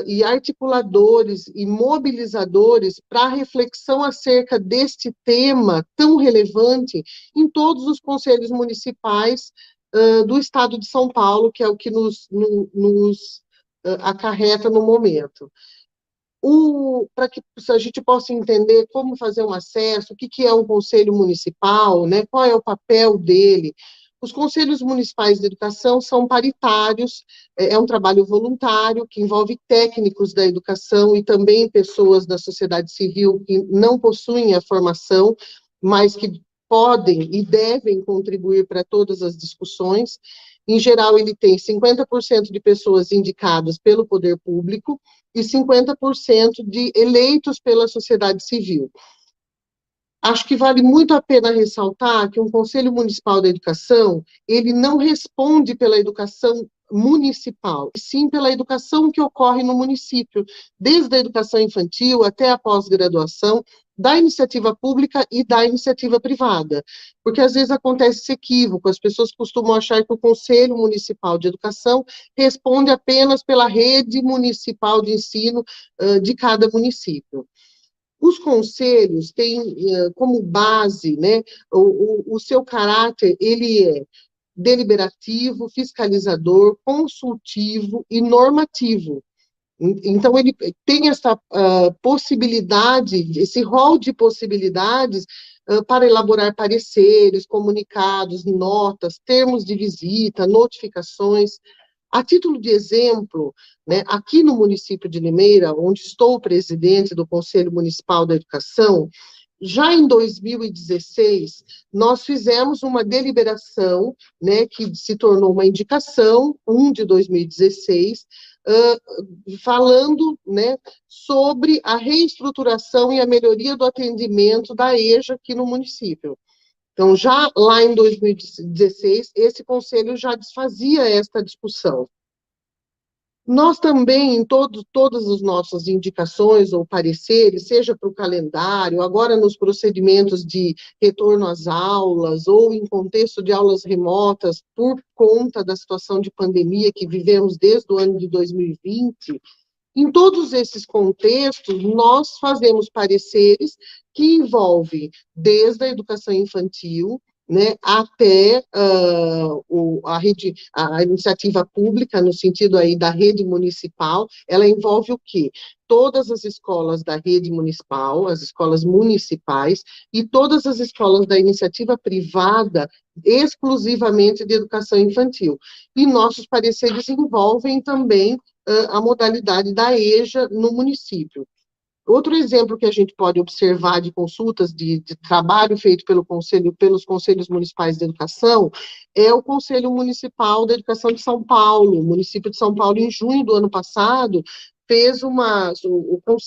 e articuladores e mobilizadores para a reflexão acerca deste tema tão relevante em todos os conselhos municipais do estado de São Paulo, que é o que nos acarreta no momento. Para que a gente possa entender como fazer um acesso, o que é um conselho municipal, né? Qual é o papel dele. Os conselhos municipais de educação são paritários, é um trabalho voluntário que envolve técnicos da educação e também pessoas da sociedade civil que não possuem a formação, mas que podem e devem contribuir para todas as discussões. Em geral, ele tem 50% de pessoas indicadas pelo poder público e 50% de eleitos pela sociedade civil. Acho que vale muito a pena ressaltar que um Conselho Municipal da Educação, ele não responde pela educação municipal, e sim pela educação que ocorre no município, desde a educação infantil até a pós-graduação, da iniciativa pública e da iniciativa privada, porque às vezes acontece esse equívoco, as pessoas costumam achar que o Conselho Municipal de Educação responde apenas pela rede municipal de ensino de cada município. Os conselhos têm como base, né, o seu caráter, ele é deliberativo, fiscalizador, consultivo e normativo. Então, ele tem essa possibilidade, esse rol de possibilidades para elaborar pareceres, comunicados, notas, termos de visita, notificações. A título de exemplo, né, aqui no município de Limeira, onde estou presidente do Conselho Municipal da Educação, já em 2016, nós fizemos uma deliberação, né, que se tornou uma indicação, 1 de 2016, falando, né, sobre a reestruturação e a melhoria do atendimento da EJA aqui no município. Então, já lá em 2016, esse conselho já desfazia esta discussão. Nós também, em todas as nossas indicações ou pareceres, seja para o calendário, agora nos procedimentos de retorno às aulas, ou em contexto de aulas remotas, por conta da situação de pandemia que vivemos desde o ano de 2020, em todos esses contextos, nós fazemos pareceres que envolvem desde a educação infantil, né, até a iniciativa pública, no sentido aí da rede municipal. Ela envolve o quê? Todas as escolas da rede municipal, as escolas municipais, e todas as escolas da iniciativa privada, exclusivamente de educação infantil. E nossos pareceres envolvem também a modalidade da EJA no município. Outro exemplo que a gente pode observar de consultas de trabalho feito pelos Conselhos Municipais de Educação é o Conselho Municipal da Educação de São Paulo. O município de São Paulo, em junho do ano passado, fez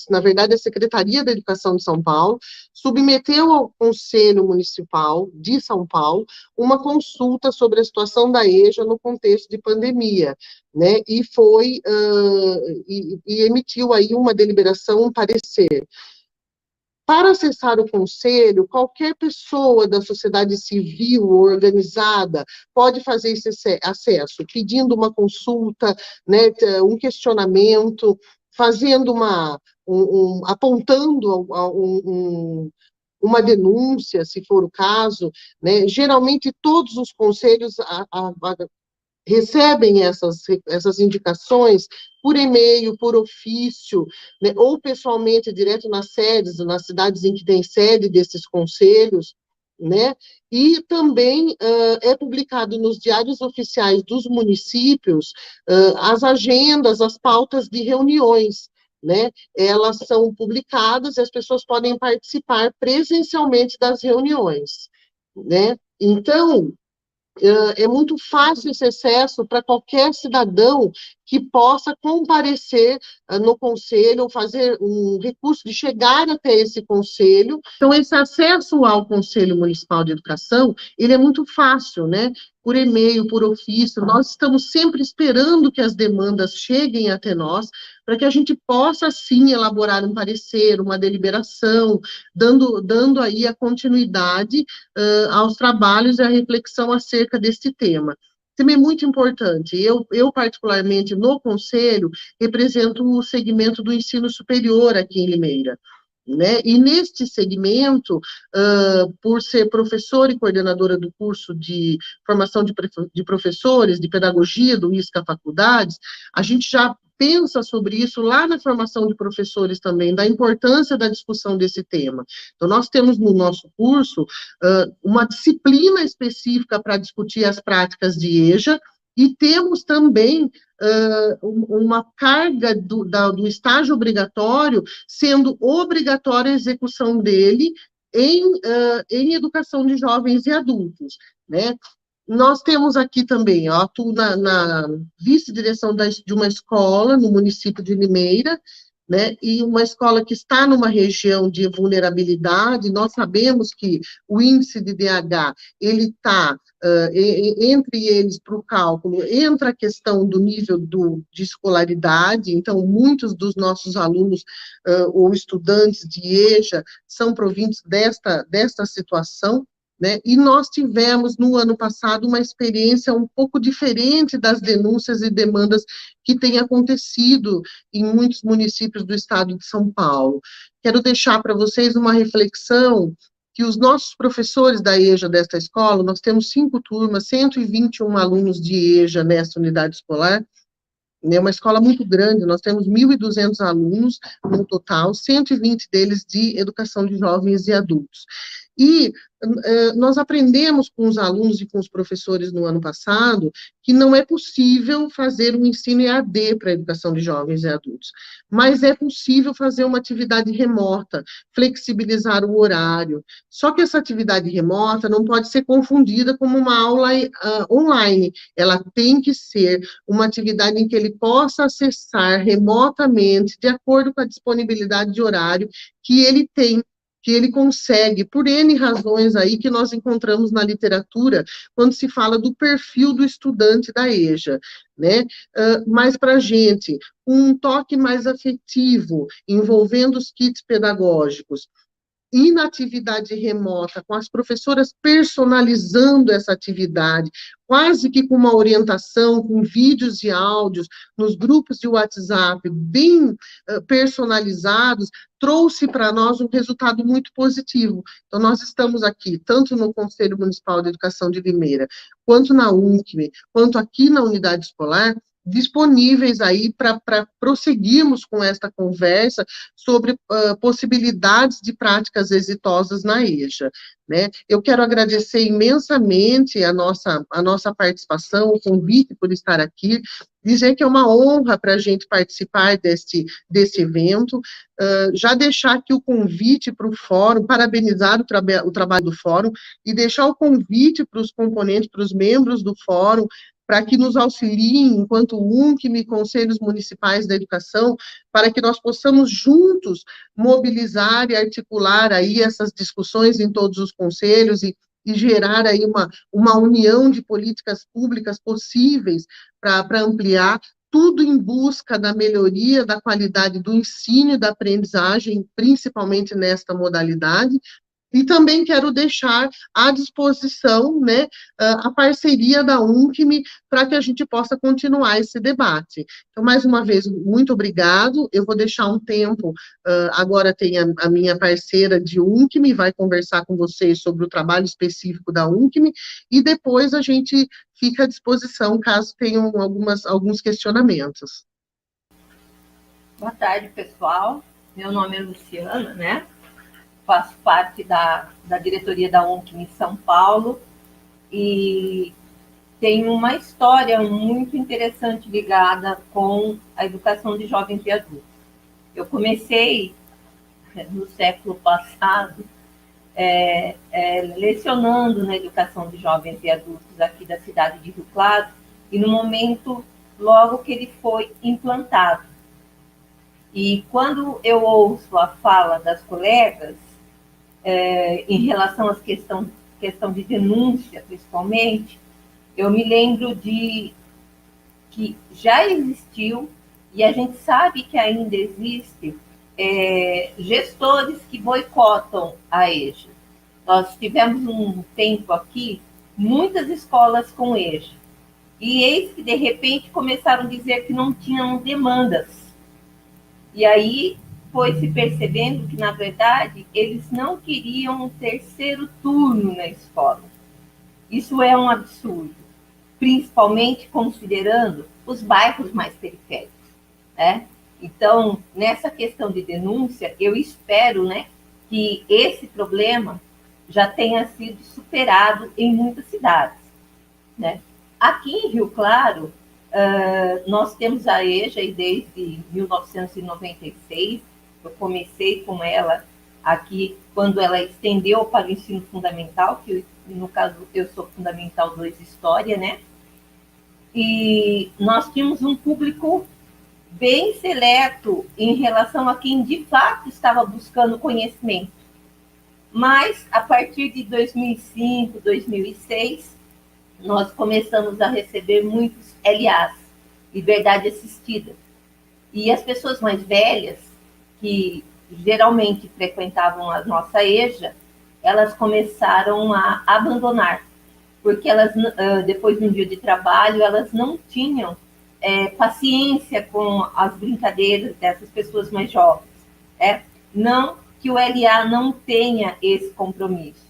na verdade, a Secretaria da Educação de São Paulo submeteu ao Conselho Municipal de São Paulo uma consulta sobre a situação da EJA no contexto de pandemia, né, e emitiu aí uma deliberação, um parecer. Para acessar o conselho, qualquer pessoa da sociedade civil organizada pode fazer esse acesso, pedindo uma consulta, né, um questionamento, fazendo apontando uma denúncia, se for o caso, né. Geralmente todos os conselhos recebem essas indicações por e-mail, por ofício, né, ou pessoalmente, direto nas cidades em que tem sede desses conselhos, né, e também é publicado nos diários oficiais dos municípios as agendas, as pautas de reuniões, né, elas são publicadas e as pessoas podem participar presencialmente das reuniões, né. Então, é muito fácil esse acesso para qualquer cidadão que possa comparecer no conselho, ou fazer um recurso de chegar até esse conselho. Então, esse acesso ao Conselho Municipal de Educação, ele é muito fácil, né? Por e-mail, por ofício, nós estamos sempre esperando que as demandas cheguem até nós, para que a gente possa, sim, elaborar um parecer, uma deliberação, dando aí a continuidade aos trabalhos e à reflexão acerca desse tema. Também é muito importante. Eu, particularmente, no Conselho, represento o segmento do ensino superior aqui em Limeira, né? E neste segmento, por ser professora e coordenadora do curso de formação de professores, de pedagogia do ISCA Faculdades, a gente já pensa sobre isso lá na formação de professores também, da importância da discussão desse tema. Então, nós temos no nosso curso uma disciplina específica para discutir as práticas de EJA, e temos também uma carga do estágio obrigatório, sendo obrigatória a execução dele em educação de jovens e adultos, né? Nós temos aqui também, eu atuo na vice-direção de uma escola no município de Limeira, né, e uma escola que está numa região de vulnerabilidade. Nós sabemos que o índice de DH, ele está, entre eles, para o cálculo, entra a questão do nível de escolaridade. Então, muitos dos nossos alunos ou estudantes de EJA são provindos desta situação, né? E nós tivemos, no ano passado, uma experiência um pouco diferente das denúncias e demandas que têm acontecido em muitos municípios do estado de São Paulo. Quero deixar para vocês uma reflexão que os nossos professores da EJA desta escola, nós temos 5 turmas, 121 alunos de EJA nesta unidade escolar, é uma escola muito grande, nós temos 1.200 alunos no total, 120 deles de educação de jovens e adultos. E nós aprendemos com os alunos e com os professores no ano passado que não é possível fazer um ensino EAD para a educação de jovens e adultos, mas é possível fazer uma atividade remota, flexibilizar o horário. Só que essa atividade remota não pode ser confundida como uma aula online, ela tem que ser uma atividade em que ele possa acessar remotamente, de acordo com a disponibilidade de horário que ele tem, que ele consegue, por N razões aí que nós encontramos na literatura, quando se fala do perfil do estudante da EJA, né? Mas para a gente, um toque mais afetivo, envolvendo os kits pedagógicos, e na atividade remota, com as professoras personalizando essa atividade, quase que com uma orientação, com vídeos e áudios, nos grupos de WhatsApp, bem personalizados, trouxe para nós um resultado muito positivo. Então, nós estamos aqui, tanto no Conselho Municipal de Educação de Limeira, quanto na UNCME, quanto aqui na unidade escolar, disponíveis aí para prosseguirmos com esta conversa sobre possibilidades de práticas exitosas na EJA, né? Eu quero agradecer imensamente a nossa participação, o convite por estar aqui, dizer que é uma honra para a gente participar desse evento, já deixar aqui o convite para o fórum, parabenizar o trabalho do fórum, e deixar o convite para os componentes, para os membros do fórum, para que nos auxiliem, enquanto UNCME, Conselhos Municipais da Educação, para que nós possamos juntos mobilizar e articular aí essas discussões em todos os conselhos e gerar aí uma união de políticas públicas possíveis para ampliar, tudo em busca da melhoria da qualidade do ensino e da aprendizagem, principalmente nesta modalidade. E também quero deixar à disposição, né, a parceria da UNCME para que a gente possa continuar esse debate. Então, mais uma vez, muito obrigado. Eu vou deixar um tempo, agora tem a minha parceira de UNCME, vai conversar com vocês sobre o trabalho específico da UNCME, e depois a gente fica à disposição, caso tenham alguns questionamentos. Boa tarde, pessoal. Meu nome é Luciana, né? Faço parte da diretoria da UNCME em São Paulo e tenho uma história muito interessante ligada com a educação de jovens e adultos. Eu comecei no século passado lecionando na educação de jovens e adultos aqui da cidade de Rio Claro, e no momento, logo que ele foi implantado. E quando eu ouço a fala das colegas, em relação à questão de denúncia, principalmente, eu me lembro de que já existiu, e a gente sabe que ainda existe, gestores que boicotam a EJA. Nós tivemos um tempo aqui, muitas escolas com EJA, e eis que, de repente, começaram a dizer que não tinham demandas. E aí foi se percebendo que, na verdade, eles não queriam um terceiro turno na escola. Isso é um absurdo, principalmente considerando os bairros mais periféricos, né? Então, nessa questão de denúncia, eu espero, né, que esse problema já tenha sido superado em muitas cidades, né? Aqui em Rio Claro, nós temos a EJA desde 1996, eu comecei com ela aqui, quando ela estendeu para o ensino fundamental, que no caso eu sou Fundamental 2 História, né? E nós tínhamos um público bem seleto em relação a quem de fato estava buscando conhecimento. Mas, a partir de 2005, 2006, nós começamos a receber muitos LAs, Liberdade Assistida. E as pessoas mais velhas, que geralmente frequentavam a nossa EJA, elas começaram a abandonar, porque elas, depois de um dia de trabalho, elas não tinham paciência com as brincadeiras dessas pessoas mais jovens. Não que o LA não tenha esse compromisso,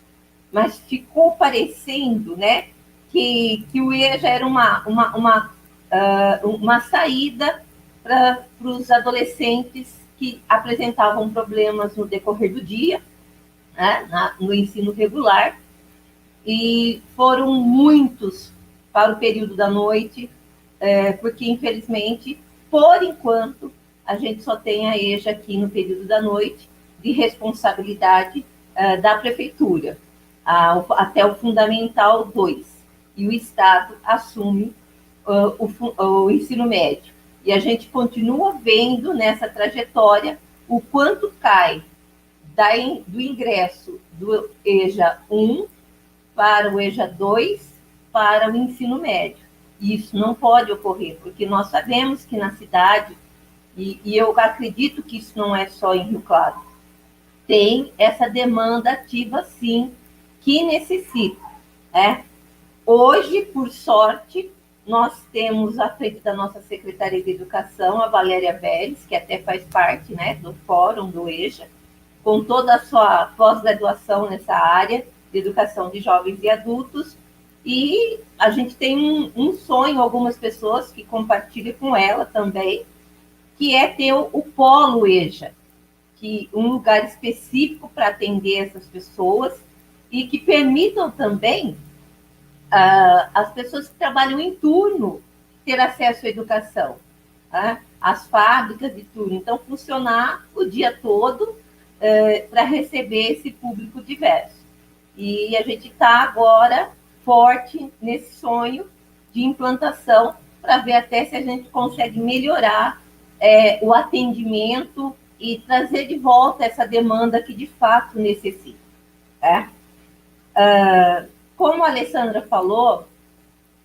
mas ficou parecendo, né, que o EJA era uma saída para os adolescentes que apresentavam problemas no decorrer do dia, né, no ensino regular, e foram muitos para o período da noite, porque, infelizmente, por enquanto, a gente só tem a EJA aqui no período da noite, de responsabilidade da prefeitura, até o Fundamental 2, e o Estado assume o ensino médio. E a gente continua vendo nessa trajetória o quanto cai do ingresso do EJA 1 para o EJA 2 para o ensino médio. E isso não pode ocorrer, porque nós sabemos que na cidade, e eu acredito que isso não é só em Rio Claro, tem essa demanda ativa, sim, que necessita. Hoje, por sorte, nós temos à frente da nossa Secretaria de Educação a Valéria Vélez, que até faz parte, né, do fórum do EJA, com toda a sua pós-graduação nessa área de educação de jovens e adultos, e a gente tem um sonho, algumas pessoas que compartilham com ela também, que é ter o polo EJA, um lugar específico para atender essas pessoas e que permitam também as pessoas que trabalham em turno ter acesso à educação, as fábricas de turno, então funcionar o dia todo para receber esse público diverso. E a gente está agora forte nesse sonho de implantação para ver até se a gente consegue melhorar o atendimento e trazer de volta essa demanda que de fato necessita. Como a Alessandra falou,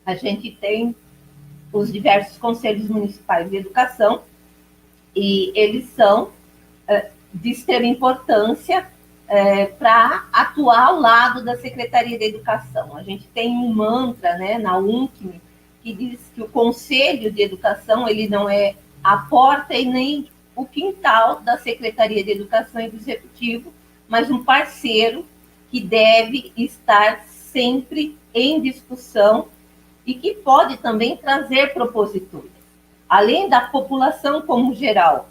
a gente tem os diversos conselhos municipais de educação e eles são de extrema importância para atuar ao lado da Secretaria de Educação. A gente tem um mantra, né, na UNCM, que diz que o Conselho de Educação ele não é a porta e nem o quintal da Secretaria de Educação e do Executivo, mas um parceiro que deve estar sempre em discussão e que pode também trazer proposituras. Além da população como geral,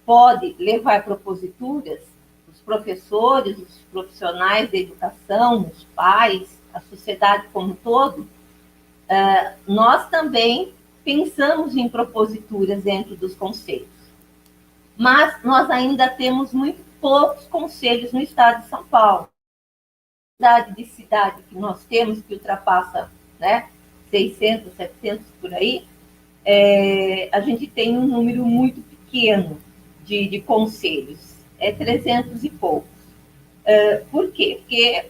pode levar proposituras, os professores, os profissionais da educação, os pais, a sociedade como um todo, nós também pensamos em proposituras dentro dos conselhos. Mas nós ainda temos muito poucos conselhos no estado de São Paulo. A quantidade de cidade que nós temos, que ultrapassa, né, 600, 700 por aí, a gente tem um número muito pequeno de conselhos, 300 e poucos. Por quê? Porque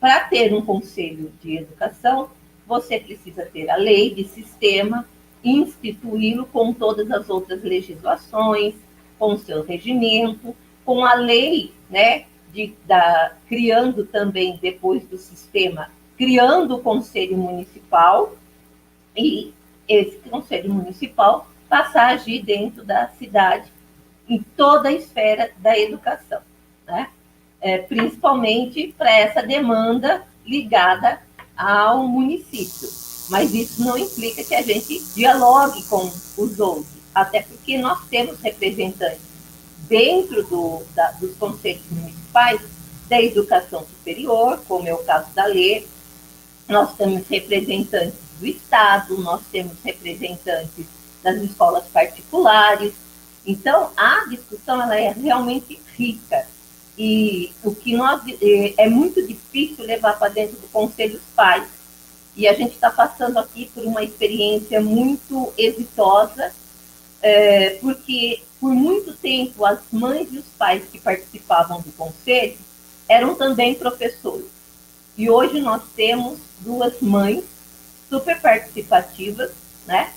para ter um conselho de educação, você precisa ter a lei de sistema, instituí-lo com todas as outras legislações, com o seu regimento, com a lei, né, criando também, depois do sistema, criando o Conselho Municipal, e esse Conselho Municipal passar a agir dentro da cidade, em toda a esfera da educação, né? Principalmente para essa demanda ligada ao município. Mas isso não implica que a gente dialogue com os outros, até porque nós temos representantes dentro dos conselhos municipais da educação superior, como é o caso da Lê, nós temos representantes do Estado, nós temos representantes das escolas particulares. Então, a discussão ela é realmente rica. e o que nós é muito difícil levar para dentro do conselho os pais. E a gente está passando aqui por uma experiência muito exitosa, porque por muito tempo as mães e os pais que participavam do conselho eram também professores. E hoje nós temos 2 mães super participativas, né,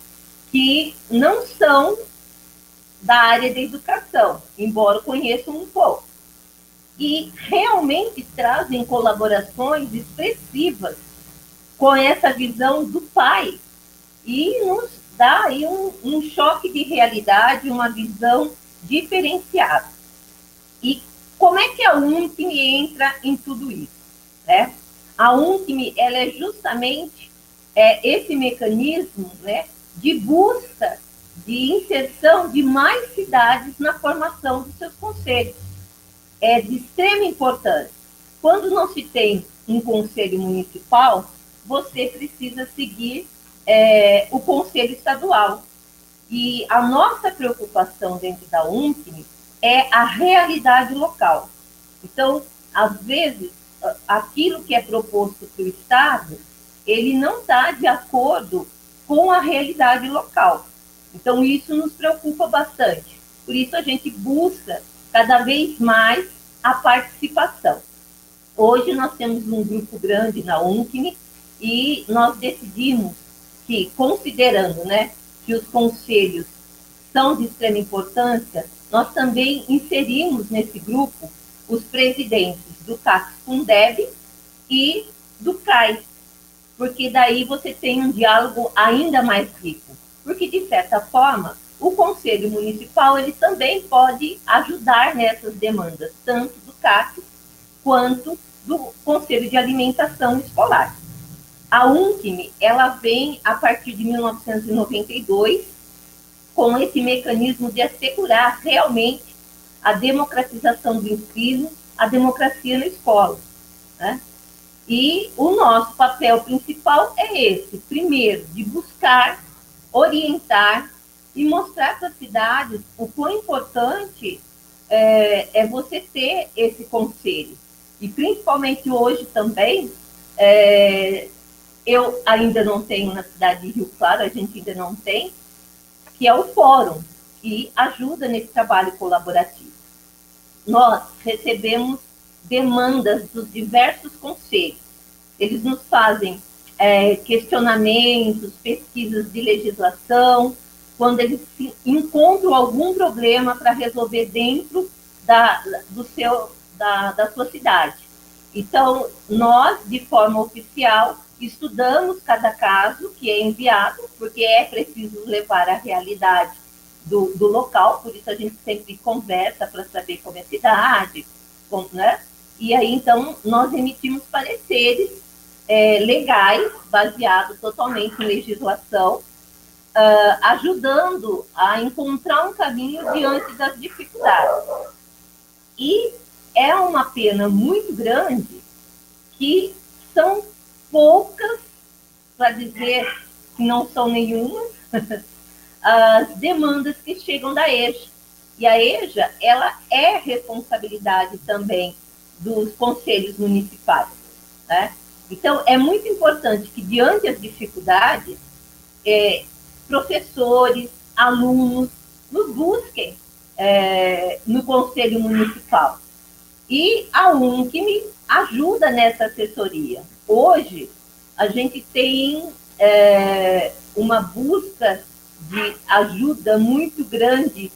que não são da área da educação, embora conheçam um pouco. E realmente trazem colaborações expressivas com essa visão do pai. E nos dá aí um choque de realidade, uma visão diferenciada. E como é que a UNCM entra em tudo isso, né? A UNCM, ela é justamente esse mecanismo, né, de busca, de inserção de mais cidades na formação dos seus conselhos. É de extrema importância. Quando não se tem um conselho municipal, você precisa seguir o conselho estadual. E a nossa preocupação dentro da UNCM é a realidade local. Então, às vezes, aquilo que é proposto para o Estado, ele não está de acordo com a realidade local. Então, isso nos preocupa bastante. Por isso, a gente busca cada vez mais a participação. Hoje, nós temos um grupo grande na UNCM e nós decidimos que, considerando, né, que os conselhos são de extrema importância, nós também inserimos nesse grupo os presidentes do CACS-Fundeb e do CAI, porque daí você tem um diálogo ainda mais rico. Porque, de certa forma, o Conselho Municipal ele também pode ajudar nessas demandas, tanto do CACS quanto do Conselho de Alimentação Escolar. A UNCM, ela vem a partir de 1992 com esse mecanismo de assegurar realmente a democratização do ensino, a democracia na escola, né? E o nosso papel principal é esse, primeiro, de buscar, orientar e mostrar para as cidades o quão importante é você ter esse conselho. E principalmente hoje também, eu ainda não tenho na cidade de Rio Claro, a gente ainda não tem, que é o fórum, que ajuda nesse trabalho colaborativo. Nós recebemos demandas dos diversos conselhos. Eles nos fazem questionamentos, pesquisas de legislação, quando eles encontram algum problema para resolver dentro da sua cidade. Então, nós, de forma oficial, estudamos cada caso que é enviado, porque é preciso levar a realidade do local, por isso a gente sempre conversa para saber como é a cidade, né? E aí, então, nós emitimos pareceres legais, baseados totalmente em legislação, ajudando a encontrar um caminho diante das dificuldades. E é uma pena muito grande que são poucas, para dizer que não são nenhumas, as demandas que chegam da EJA. E a EJA, ela é responsabilidade também dos conselhos municipais, né? Então, é muito importante que, diante das dificuldades, professores, alunos, nos busquem no conselho municipal. E a UNCM ajuda nessa assessoria. Hoje, a gente tem uma busca de ajuda muito grande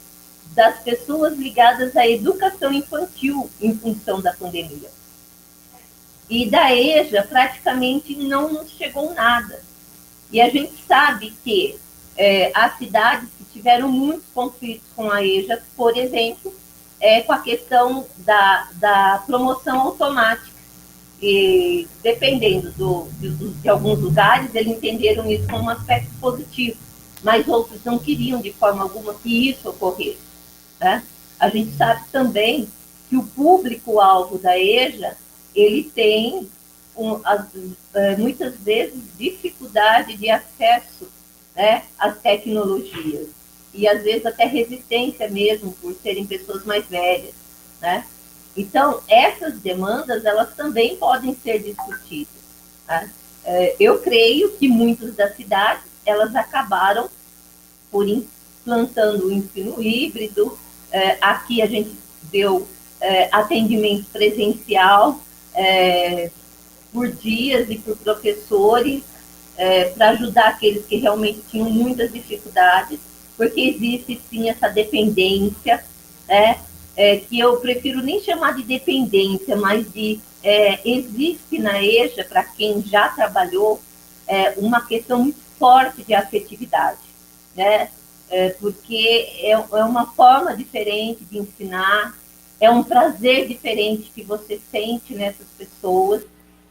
das pessoas ligadas à educação infantil em função da pandemia. E da EJA praticamente não nos chegou nada. E a gente sabe que as cidades que tiveram muitos conflitos com a EJA, por exemplo, com a questão da promoção automática. E, dependendo de alguns lugares, eles entenderam isso como um aspecto positivo, mas outros não queriam de forma alguma que isso ocorresse, né? A gente sabe também que o público-alvo da EJA, ele tem, muitas vezes, dificuldade de acesso, né, às tecnologias, e às vezes até resistência mesmo, por serem pessoas mais velhas, né? Então, essas demandas, elas também podem ser discutidas. Tá? Eu creio que muitas das cidades, elas acabaram por implantando o ensino híbrido. Aqui a gente deu atendimento presencial por dias e por professores, para ajudar aqueles que realmente tinham muitas dificuldades, porque existe sim essa dependência, né? Que eu prefiro nem chamar de dependência, mas existe na EJA, para quem já trabalhou, uma questão muito forte de afetividade, né? Porque é uma forma diferente de ensinar, é um prazer diferente que você sente nessas pessoas.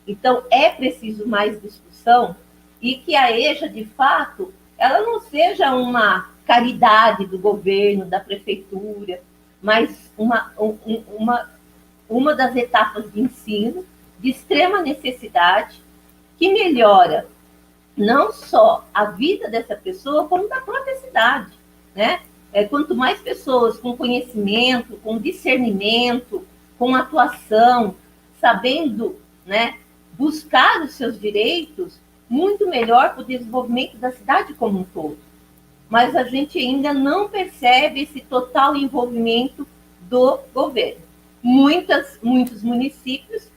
Então, é preciso mais discussão, e que a EJA, de fato, ela não seja uma caridade do governo, da prefeitura, mas uma das etapas de ensino de extrema necessidade, que melhora não só a vida dessa pessoa, como da própria cidade, né? Quanto mais pessoas com conhecimento, com discernimento, com atuação, sabendo, né, buscar os seus direitos, muito melhor para o desenvolvimento da cidade como um todo. Mas a gente ainda não percebe esse total envolvimento do governo. Muitos municípios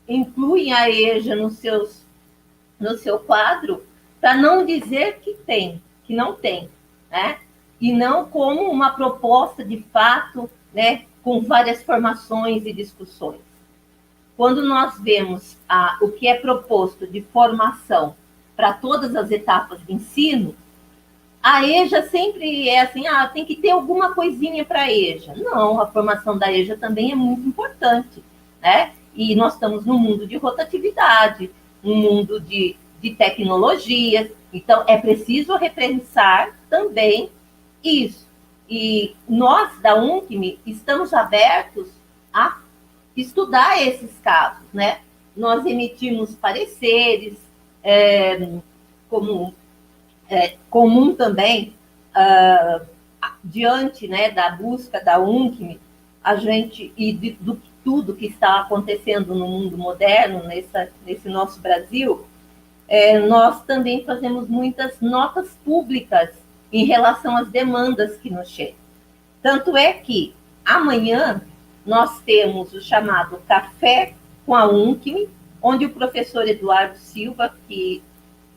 incluem a EJA no seu quadro, para não dizer que não tem, né? E não como uma proposta de fato, né, com várias formações e discussões. Quando nós vemos o que é proposto de formação para todas as etapas de ensino, a EJA sempre é assim, tem que ter alguma coisinha para a EJA. Não, a formação da EJA também é muito importante, né? E nós estamos num mundo de rotatividade, um mundo de tecnologia, então é preciso repensar também isso. E nós, da UNCM, estamos abertos a estudar esses casos, né? Nós emitimos pareceres, como comum também, diante, né, da busca da UNCM, a gente, e do tudo que está acontecendo no mundo moderno, nesse nosso Brasil, nós também fazemos muitas notas públicas em relação às demandas que nos chegam. Tanto é que amanhã nós temos o chamado Café com a UNCM, onde o professor Eduardo Silva, que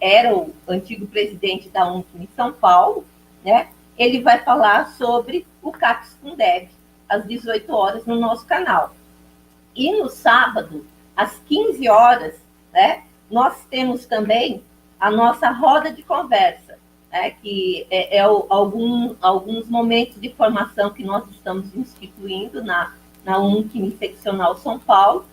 era o antigo presidente da UNCM em São Paulo, né, ele vai falar sobre o CAPES Fundeb, às 18 horas, no nosso canal. E no sábado, às 15 horas, né, nós temos também a nossa roda de conversa, né, que alguns momentos de formação que nós estamos instituindo na UNCM Seccional São Paulo.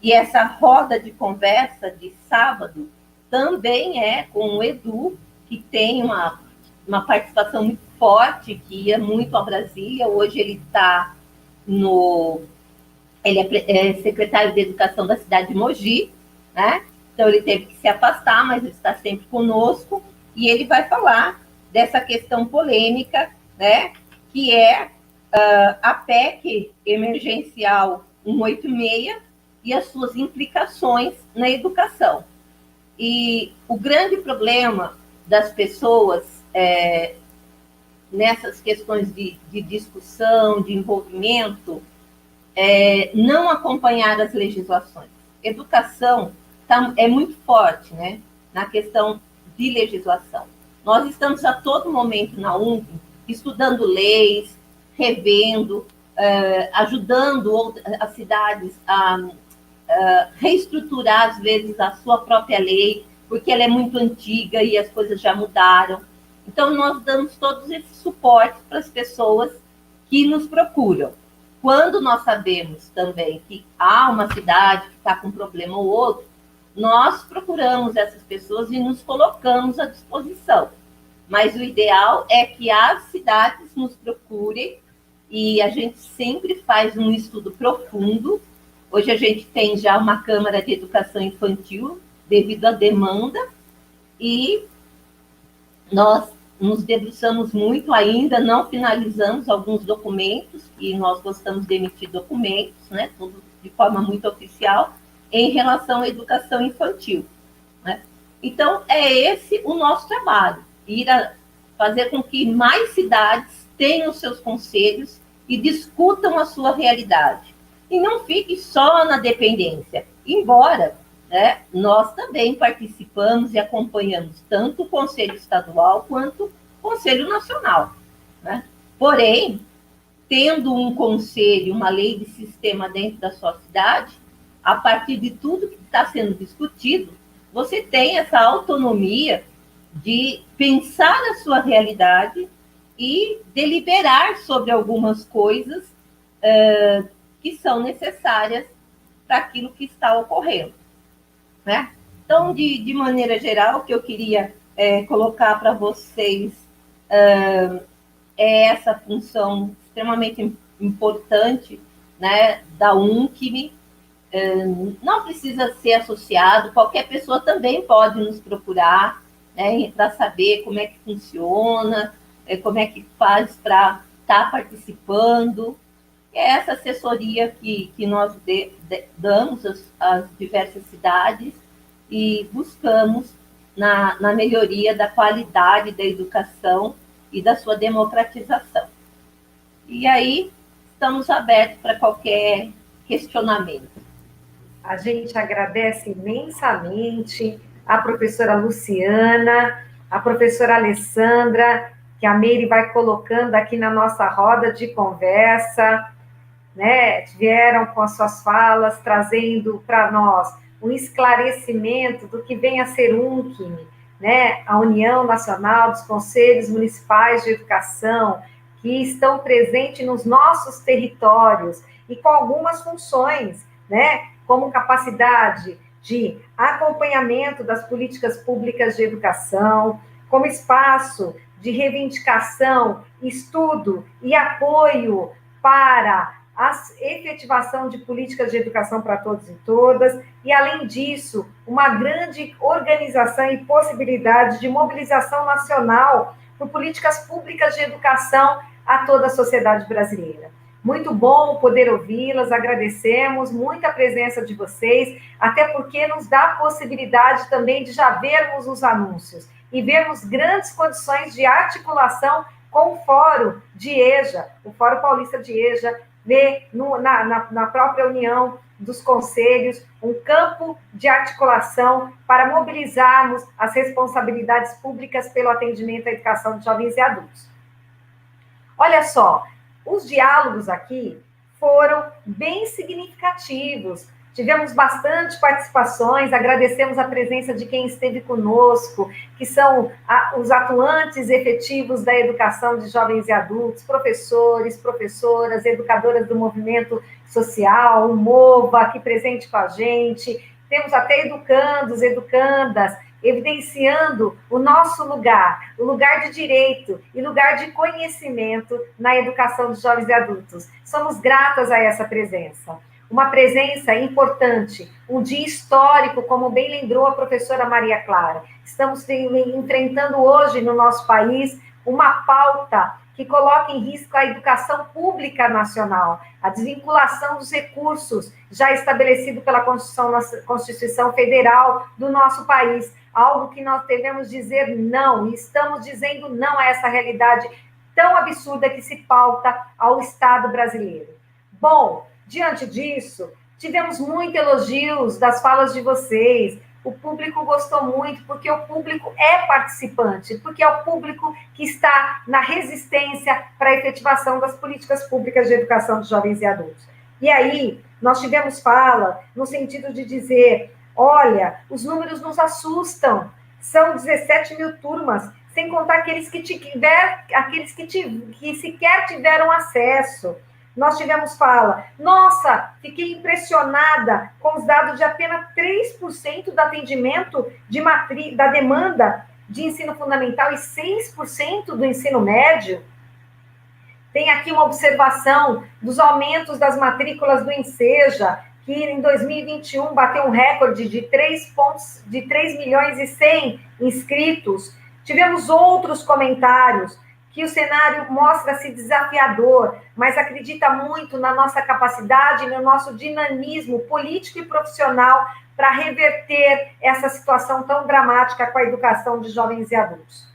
E essa roda de conversa de sábado também é com o Edu, que tem uma participação muito forte, que ia muito a Brasília. Hoje ele está ele é secretário de Educação da cidade de Mogi, né? Então ele teve que se afastar, mas ele está sempre conosco, e ele vai falar dessa questão polêmica, né? Que é a PEC emergencial 186 e as suas implicações na educação. E o grande problema das pessoas nessas questões de discussão, de envolvimento, não acompanhar as legislações. Educação é muito forte, né, na questão de legislação. Nós estamos a todo momento na UNCM estudando leis, revendo, ajudando as cidades a reestruturar, às vezes, a sua própria lei, porque ela é muito antiga e as coisas já mudaram. Então, nós damos todos esses suportes para as pessoas que nos procuram. Quando nós sabemos também que há uma cidade que está com um problema ou outro, nós procuramos essas pessoas e nos colocamos à disposição. Mas o ideal é que as cidades nos procurem, e a gente sempre faz um estudo profundo. Hoje a gente tem já uma Câmara de Educação Infantil, devido à demanda, e nós nos debruçamos muito ainda, não finalizamos alguns documentos, e nós gostamos de emitir documentos, né, tudo de forma muito oficial, em relação à educação infantil, né? Então, é esse o nosso trabalho, ir a fazer com que mais cidades tenham seus conselhos e discutam a sua realidade. E não fique só na dependência, embora, né, nós também participamos e acompanhamos tanto o Conselho Estadual quanto o Conselho Nacional, né? Porém, tendo um conselho, uma lei de sistema dentro da sua cidade, a partir de tudo que está sendo discutido, você tem essa autonomia de pensar a sua realidade e deliberar sobre algumas coisas que são necessárias para aquilo que está ocorrendo, né? Então, de maneira geral, o que eu queria colocar para vocês é essa função extremamente importante, né, da UNCM. Não precisa ser associado, qualquer pessoa também pode nos procurar, né, para saber como é que funciona, como é que faz para estar participando. É essa assessoria que nós damos às diversas cidades e buscamos na melhoria da qualidade da educação e da sua democratização. E aí, estamos abertos para qualquer questionamento. A gente agradece imensamente a professora Luciana, a professora Alessandra, que a Meire vai colocando aqui na nossa roda de conversa, né? Vieram com as suas falas, trazendo para nós um esclarecimento do que vem a ser UNCM, né? A União Nacional dos Conselhos Municipais de Educação, que estão presentes nos nossos territórios e com algumas funções, né? Como capacidade de acompanhamento das políticas públicas de educação, como espaço de reivindicação, estudo e apoio para a efetivação de políticas de educação para todos e todas, e, além disso, uma grande organização e possibilidade de mobilização nacional por políticas públicas de educação a toda a sociedade brasileira. Muito bom poder ouvi-las, agradecemos muito a presença de vocês, até porque nos dá a possibilidade também de já vermos os anúncios e vermos grandes condições de articulação com o Fórum de EJA, o Fórum Paulista de EJA, ver na própria união dos conselhos um campo de articulação para mobilizarmos as responsabilidades públicas pelo atendimento à educação de jovens e adultos. Olha só, os diálogos aqui foram bem significativos, tivemos bastante participações, agradecemos a presença de quem esteve conosco, que são os atuantes efetivos da educação de jovens e adultos, professores, professoras, educadoras do movimento social, o MOVA, aqui presente com a gente, temos até educandos, educandas, evidenciando o nosso lugar, o lugar de direito e lugar de conhecimento na educação de jovens e adultos. Somos gratas a essa presença. Uma presença importante, um dia histórico, como bem lembrou a professora Maria Clara. Estamos enfrentando hoje no nosso país uma pauta que coloca em risco a educação pública nacional, a desvinculação dos recursos já estabelecido pela Constituição Federal do nosso país, algo que nós devemos dizer não, e estamos dizendo não a essa realidade tão absurda que se pauta ao Estado brasileiro. Bom, diante disso, tivemos muitos elogios das falas de vocês, o público gostou muito, porque o público é participante, porque é o público que está na resistência para a efetivação das políticas públicas de educação de jovens e adultos. E aí, nós tivemos fala no sentido de dizer, olha, os números nos assustam, são 17 mil turmas, sem contar aqueles que sequer tiveram acesso. Nós tivemos fala, nossa, fiquei impressionada com os dados de apenas 3% do atendimento da demanda de ensino fundamental e 6% do ensino médio. Tem aqui uma observação dos aumentos das matrículas do Enseja, que em 2021 bateu um recorde de 3 milhões e 100 inscritos, Tivemos outros comentários que o cenário mostra-se desafiador, mas acredita muito na nossa capacidade, no nosso dinamismo político e profissional para reverter essa situação tão dramática com a educação de jovens e adultos.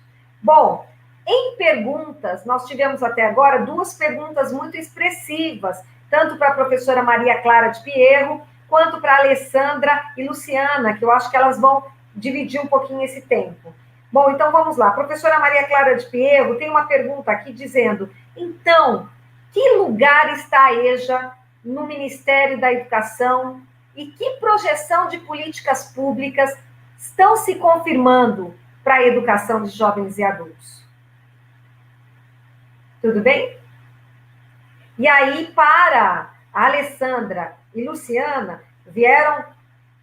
Bom, em perguntas, nós tivemos até agora 2 perguntas muito expressivas, tanto para a professora Maria Clara de Pierro, quanto para a Alessandra e Luciana, que eu acho que elas vão dividir um pouquinho esse tempo. Bom, então vamos lá. A professora Maria Clara de Pierro tem uma pergunta aqui dizendo, então, que lugar está a EJA no Ministério da Educação e que projeção de políticas públicas estão se confirmando para a educação de jovens e adultos? Tudo bem? E aí, para a Alessandra e Luciana, vieram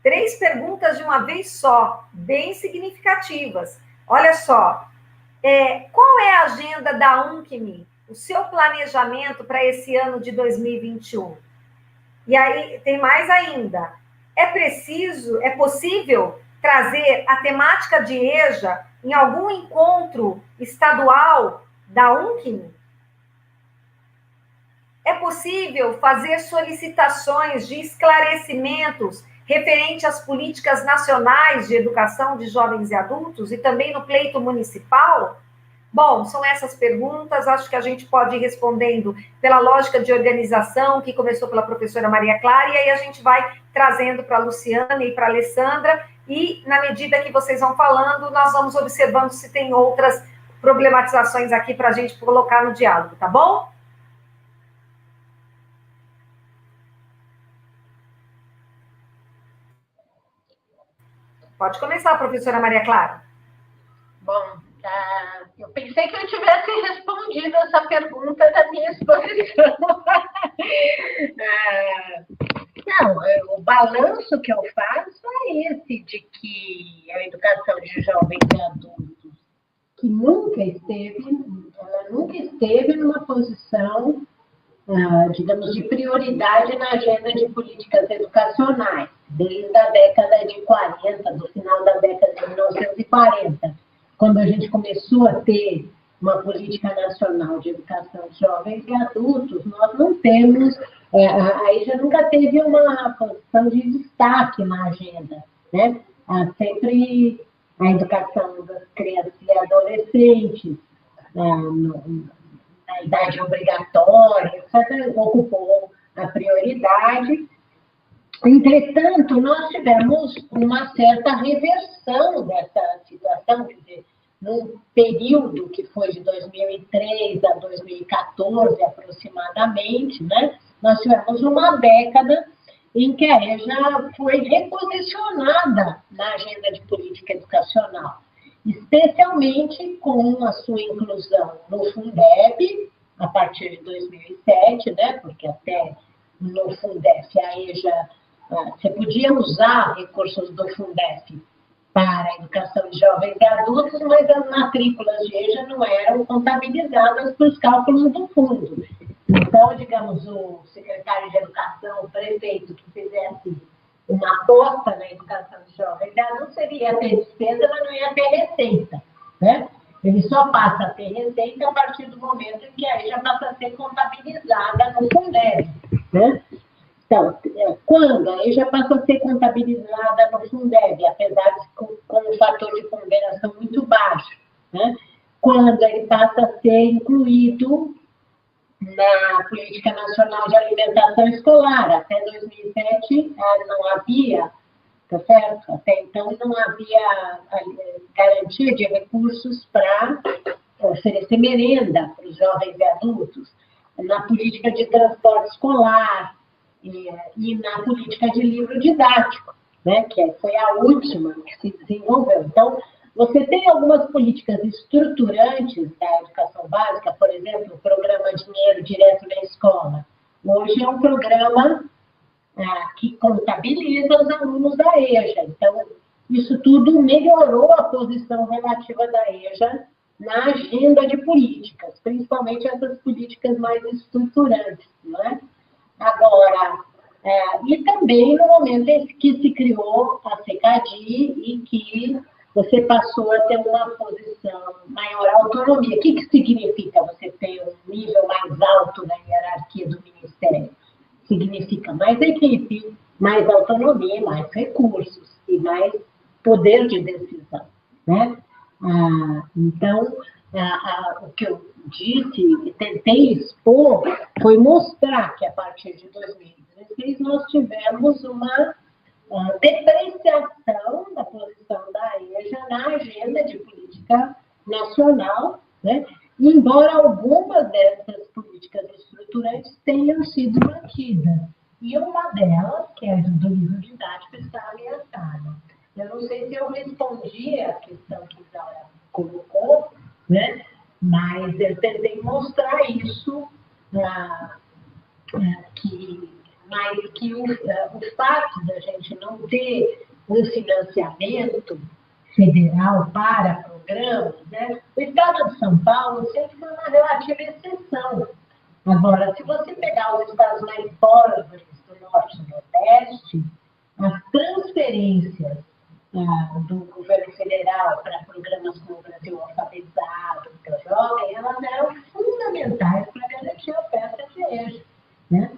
3 perguntas de uma vez só, bem significativas. Olha só, qual é a agenda da UNCME, o seu planejamento para esse ano de 2021? E aí, tem mais ainda, é possível trazer a temática de EJA em algum encontro estadual da UNCME? É possível fazer solicitações de esclarecimentos referente às políticas nacionais de educação de jovens e adultos e também no pleito municipal? Bom, são essas perguntas, acho que a gente pode ir respondendo pela lógica de organização, que começou pela professora Maria Clara, e aí a gente vai trazendo para a Luciana e para a Alessandra, e na medida que vocês vão falando, nós vamos observando se tem outras problematizações aqui para a gente colocar no diálogo, tá bom? Pode começar, professora Maria Clara. Bom, eu pensei que eu tivesse respondido essa pergunta da minha exposição. Não, o balanço que eu faço é esse, de que a educação de jovens e adultos, que nunca esteve numa posição, digamos, de prioridade na agenda de políticas educacionais, desde a década de 40, do final da década de 1940, quando a gente começou a ter uma política nacional de educação de jovens e adultos, nós não temos, a EJA nunca teve uma posição de destaque na agenda, né? Sempre a educação das crianças e adolescentes, na idade obrigatória, etc., ocupou a prioridade. Entretanto, nós tivemos uma certa reversão dessa situação, quer dizer, num período que foi de 2003 a 2014, aproximadamente, né? Nós tivemos uma década em que a EJA foi reposicionada na agenda de política educacional, especialmente com a sua inclusão no Fundeb, a partir de 2007, né? Porque até no Fundeb a EJA, você podia usar recursos do Fundeb para a educação de jovens e adultos, mas as matrículas de EJA não eram contabilizadas para os cálculos do fundo. Então, digamos, o secretário de Educação, o prefeito, que fizesse uma aposta na educação de jovens e adultos, ele ia ter despesa, mas não ia ter receita, né? Ele só passa a ter receita a partir do momento em que a EJA passa a ser contabilizada no Fundeb, né? Então, quando a EJA passa a ser contabilizada no Fundeb, apesar de com um fator de ponderação muito baixo, né? Quando ele passa a ser incluído na Política Nacional de Alimentação Escolar, até 2007 não havia, tá certo? Até então não havia garantia de recursos para oferecer merenda para os jovens e adultos, na política de transporte escolar, e na política de livro didático, né, que foi a última que se desenvolveu. Então, você tem algumas políticas estruturantes da educação básica, por exemplo, o programa Dinheiro Direto na Escola. Hoje é um programa que contabiliza os alunos da EJA. Então, isso tudo melhorou a posição relativa da EJA na agenda de políticas, principalmente essas políticas mais estruturantes, não é? Agora, e também no momento em que se criou a CECADI e que você passou a ter uma posição maior autonomia. O que significa você ter um nível mais alto na hierarquia do Ministério? Significa mais equipe, mais autonomia, mais recursos e mais poder de decisão, né? Então, o que eu disse e tentei expor foi mostrar que, a partir de 2016, nós tivemos uma depreciação da posição da EJA na agenda de política nacional, né? Embora algumas dessas políticas estruturantes tenham sido mantidas. E uma delas, que é a do livro didático, está ameaçada. Eu não sei se eu respondi a questão que Isaura colocou, né? Mas eu tentei mostrar isso, que o fato da gente não ter um financiamento federal para programas, né? O Estado de São Paulo sempre foi uma relativa exceção. Agora, se você pegar os estados mais pobres do Norte e Nordeste, as transferências do governo federal para programas como o Brasil Alfabetizado, para jovem, elas eram fundamentais para garantir a oferta de EJA, né?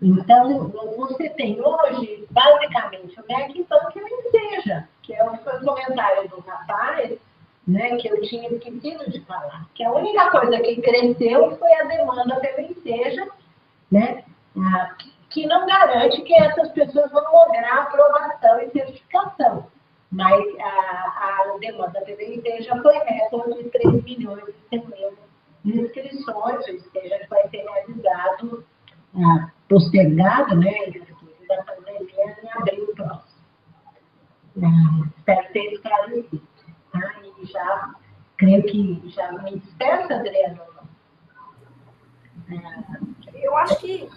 Então, você tem hoje, basicamente, o MEC Banco e o Enseja, que foi o comentário do rapaz, né, que eu tinha esquecido de falar, que a única coisa que cresceu foi a demanda pelo Enseja, né, que não garante que essas pessoas vão lograr aprovação e certificação. Mas a demanda pelo Enseja foi recorde de 3 milhões e 100 mil inscrições, o Enseja vai ser realizado postergado, né, da pandemia em abril próximo. Espero ter esclarecido. Tá? E já, creio que já me despeço, Adriana. Eu acho que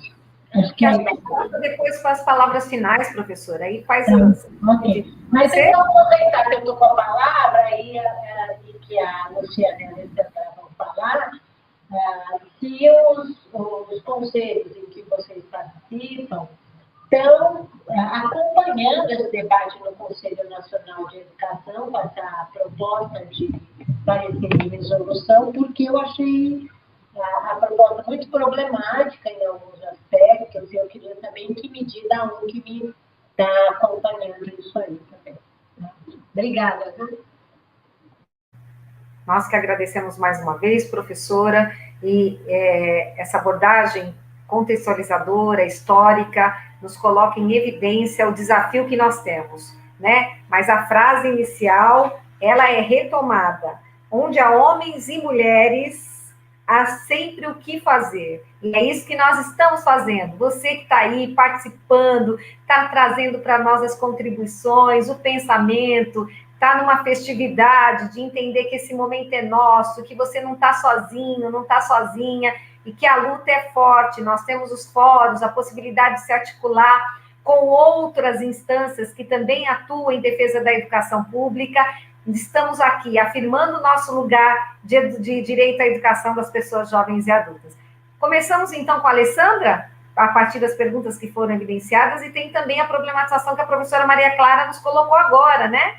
a gente volta depois com as palavras finais, professora, aí faz ok. Mas então, aproveitar que eu estou com a palavra e que a Luciana e a Alessandra vão falar, se os conselhos em que vocês participam estão acompanhando esse debate no Conselho Nacional de Educação, com essa proposta de parecer de resolução, porque eu achei a proposta muito problemática em alguns aspectos, e eu queria saber em que medida a UNCM está acompanhando isso aí também. Obrigada, viu? Nós que agradecemos mais uma vez, professora, e essa abordagem contextualizadora, histórica, nos coloca em evidência o desafio que nós temos, né? Mas a frase inicial, ela é retomada, onde há homens e mulheres, há sempre o que fazer. E é isso que nós estamos fazendo. Você que está aí participando, está trazendo para nós as contribuições, o pensamento, está numa festividade de entender que esse momento é nosso, que você não está sozinho, não está sozinha, e que a luta é forte. Nós temos os fóruns, a possibilidade de se articular com outras instâncias que também atuam em defesa da educação pública. Estamos aqui afirmando o nosso lugar de direito à educação das pessoas jovens e adultas. Começamos, então, com a Alessandra, a partir das perguntas que foram evidenciadas, e tem também a problematização que a professora Maria Clara nos colocou agora, né?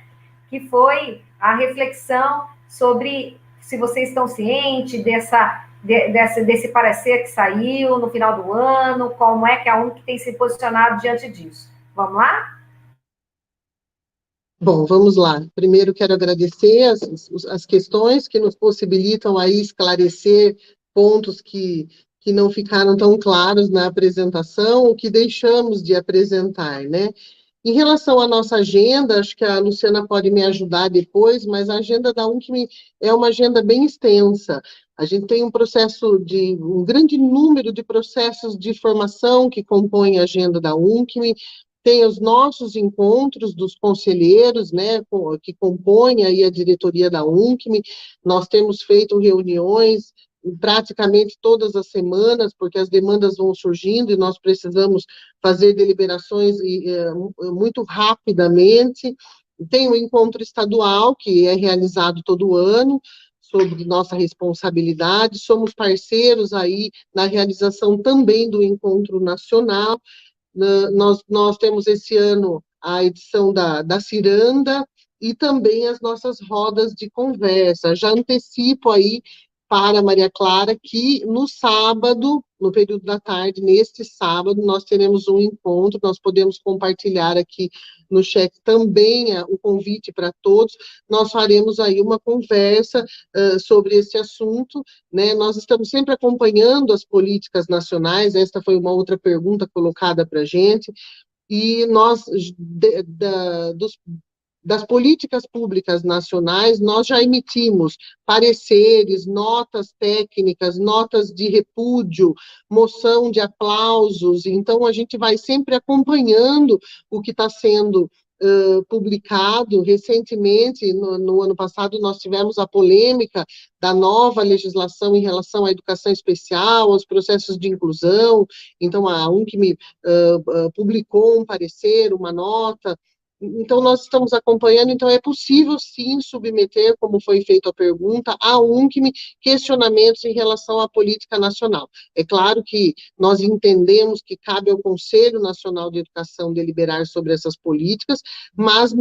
Que foi a reflexão sobre se vocês estão cientes desse parecer que saiu no final do ano, como é que a UNC tem se posicionado diante disso. Vamos lá? Bom, vamos lá. Primeiro, quero agradecer as questões que nos possibilitam aí esclarecer pontos que não ficaram tão claros na apresentação, ou que deixamos de apresentar, né? Em relação à nossa agenda, acho que a Luciana pode me ajudar depois, mas a agenda da UNCM é uma agenda bem extensa. A gente tem um grande número de processos de formação que compõem a agenda da UNCM, tem os nossos encontros dos conselheiros, né, que compõem aí a diretoria da UNCM. Nós temos feito reuniões praticamente todas as semanas, porque as demandas vão surgindo e nós precisamos fazer deliberações muito rapidamente. Tem o encontro estadual, que é realizado todo ano, sobre nossa responsabilidade. Somos parceiros aí na realização também do encontro nacional. Nós temos esse ano a edição da Ciranda, e também as nossas rodas de conversa. Já antecipo aí para a Maria Clara que no sábado, no período da tarde, neste sábado, nós teremos um encontro, nós podemos compartilhar aqui no chat também o convite para todos, nós faremos aí uma conversa sobre esse assunto, né? Nós estamos sempre acompanhando as políticas nacionais, esta foi uma outra pergunta colocada para a gente, e nós, das políticas públicas nacionais, nós já emitimos pareceres, notas técnicas, notas de repúdio, moção de aplausos, então a gente vai sempre acompanhando o que está sendo publicado. Recentemente, no ano passado, nós tivemos a polêmica da nova legislação em relação à educação especial, aos processos de inclusão, então a UNCME publicou um parecer, uma nota. Então, nós estamos acompanhando, então é possível, sim, submeter, como foi feita a pergunta, à UNCME, questionamentos em relação à política nacional. É claro que nós entendemos que cabe ao Conselho Nacional de Educação deliberar sobre essas políticas, mas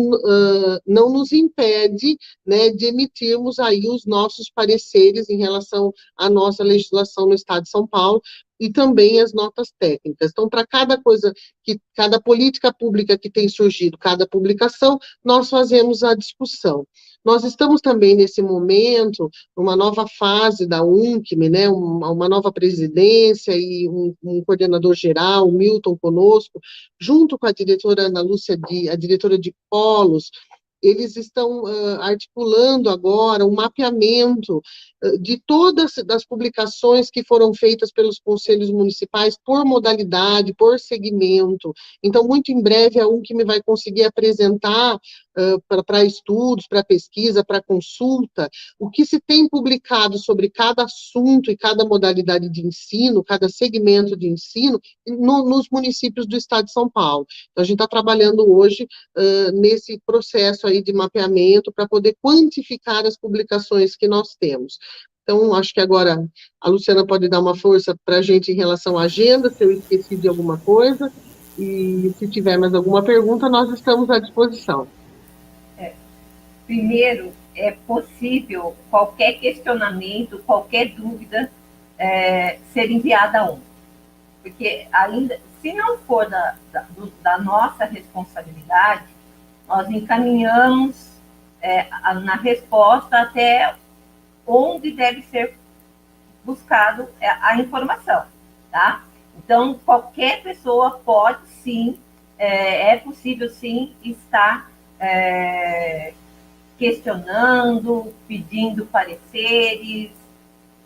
não nos impede, né, de emitirmos aí os nossos pareceres em relação à nossa legislação no Estado de São Paulo, e também as notas técnicas. Então, para cada política pública que tem surgido, cada publicação, nós fazemos a discussão. Nós estamos também, nesse momento, numa nova fase da UNCME, né, uma nova presidência e um coordenador geral, o Milton conosco, junto com a diretora Ana Lúcia, a diretora de polos, eles estão articulando agora um mapeamento de todas as publicações que foram feitas pelos conselhos municipais por modalidade, por segmento. Então, muito em breve, a UNCME vai conseguir apresentar para estudos, para pesquisa, para consulta, o que se tem publicado sobre cada assunto e cada modalidade de ensino, cada segmento de ensino, nos municípios do Estado de São Paulo. Então, a gente está trabalhando hoje nesse processo aí de mapeamento para poder quantificar as publicações que nós temos. Então, acho que agora a Luciana pode dar uma força para a gente em relação à agenda, se eu esqueci de alguma coisa, e se tiver mais alguma pergunta, nós estamos à disposição. Primeiro, é possível qualquer questionamento, qualquer dúvida ser enviada a porque ainda, se não for da nossa responsabilidade, nós encaminhamos na resposta até onde deve ser buscado a informação, tá? Então, qualquer pessoa pode, sim, é possível, sim, estar questionando, pedindo pareceres,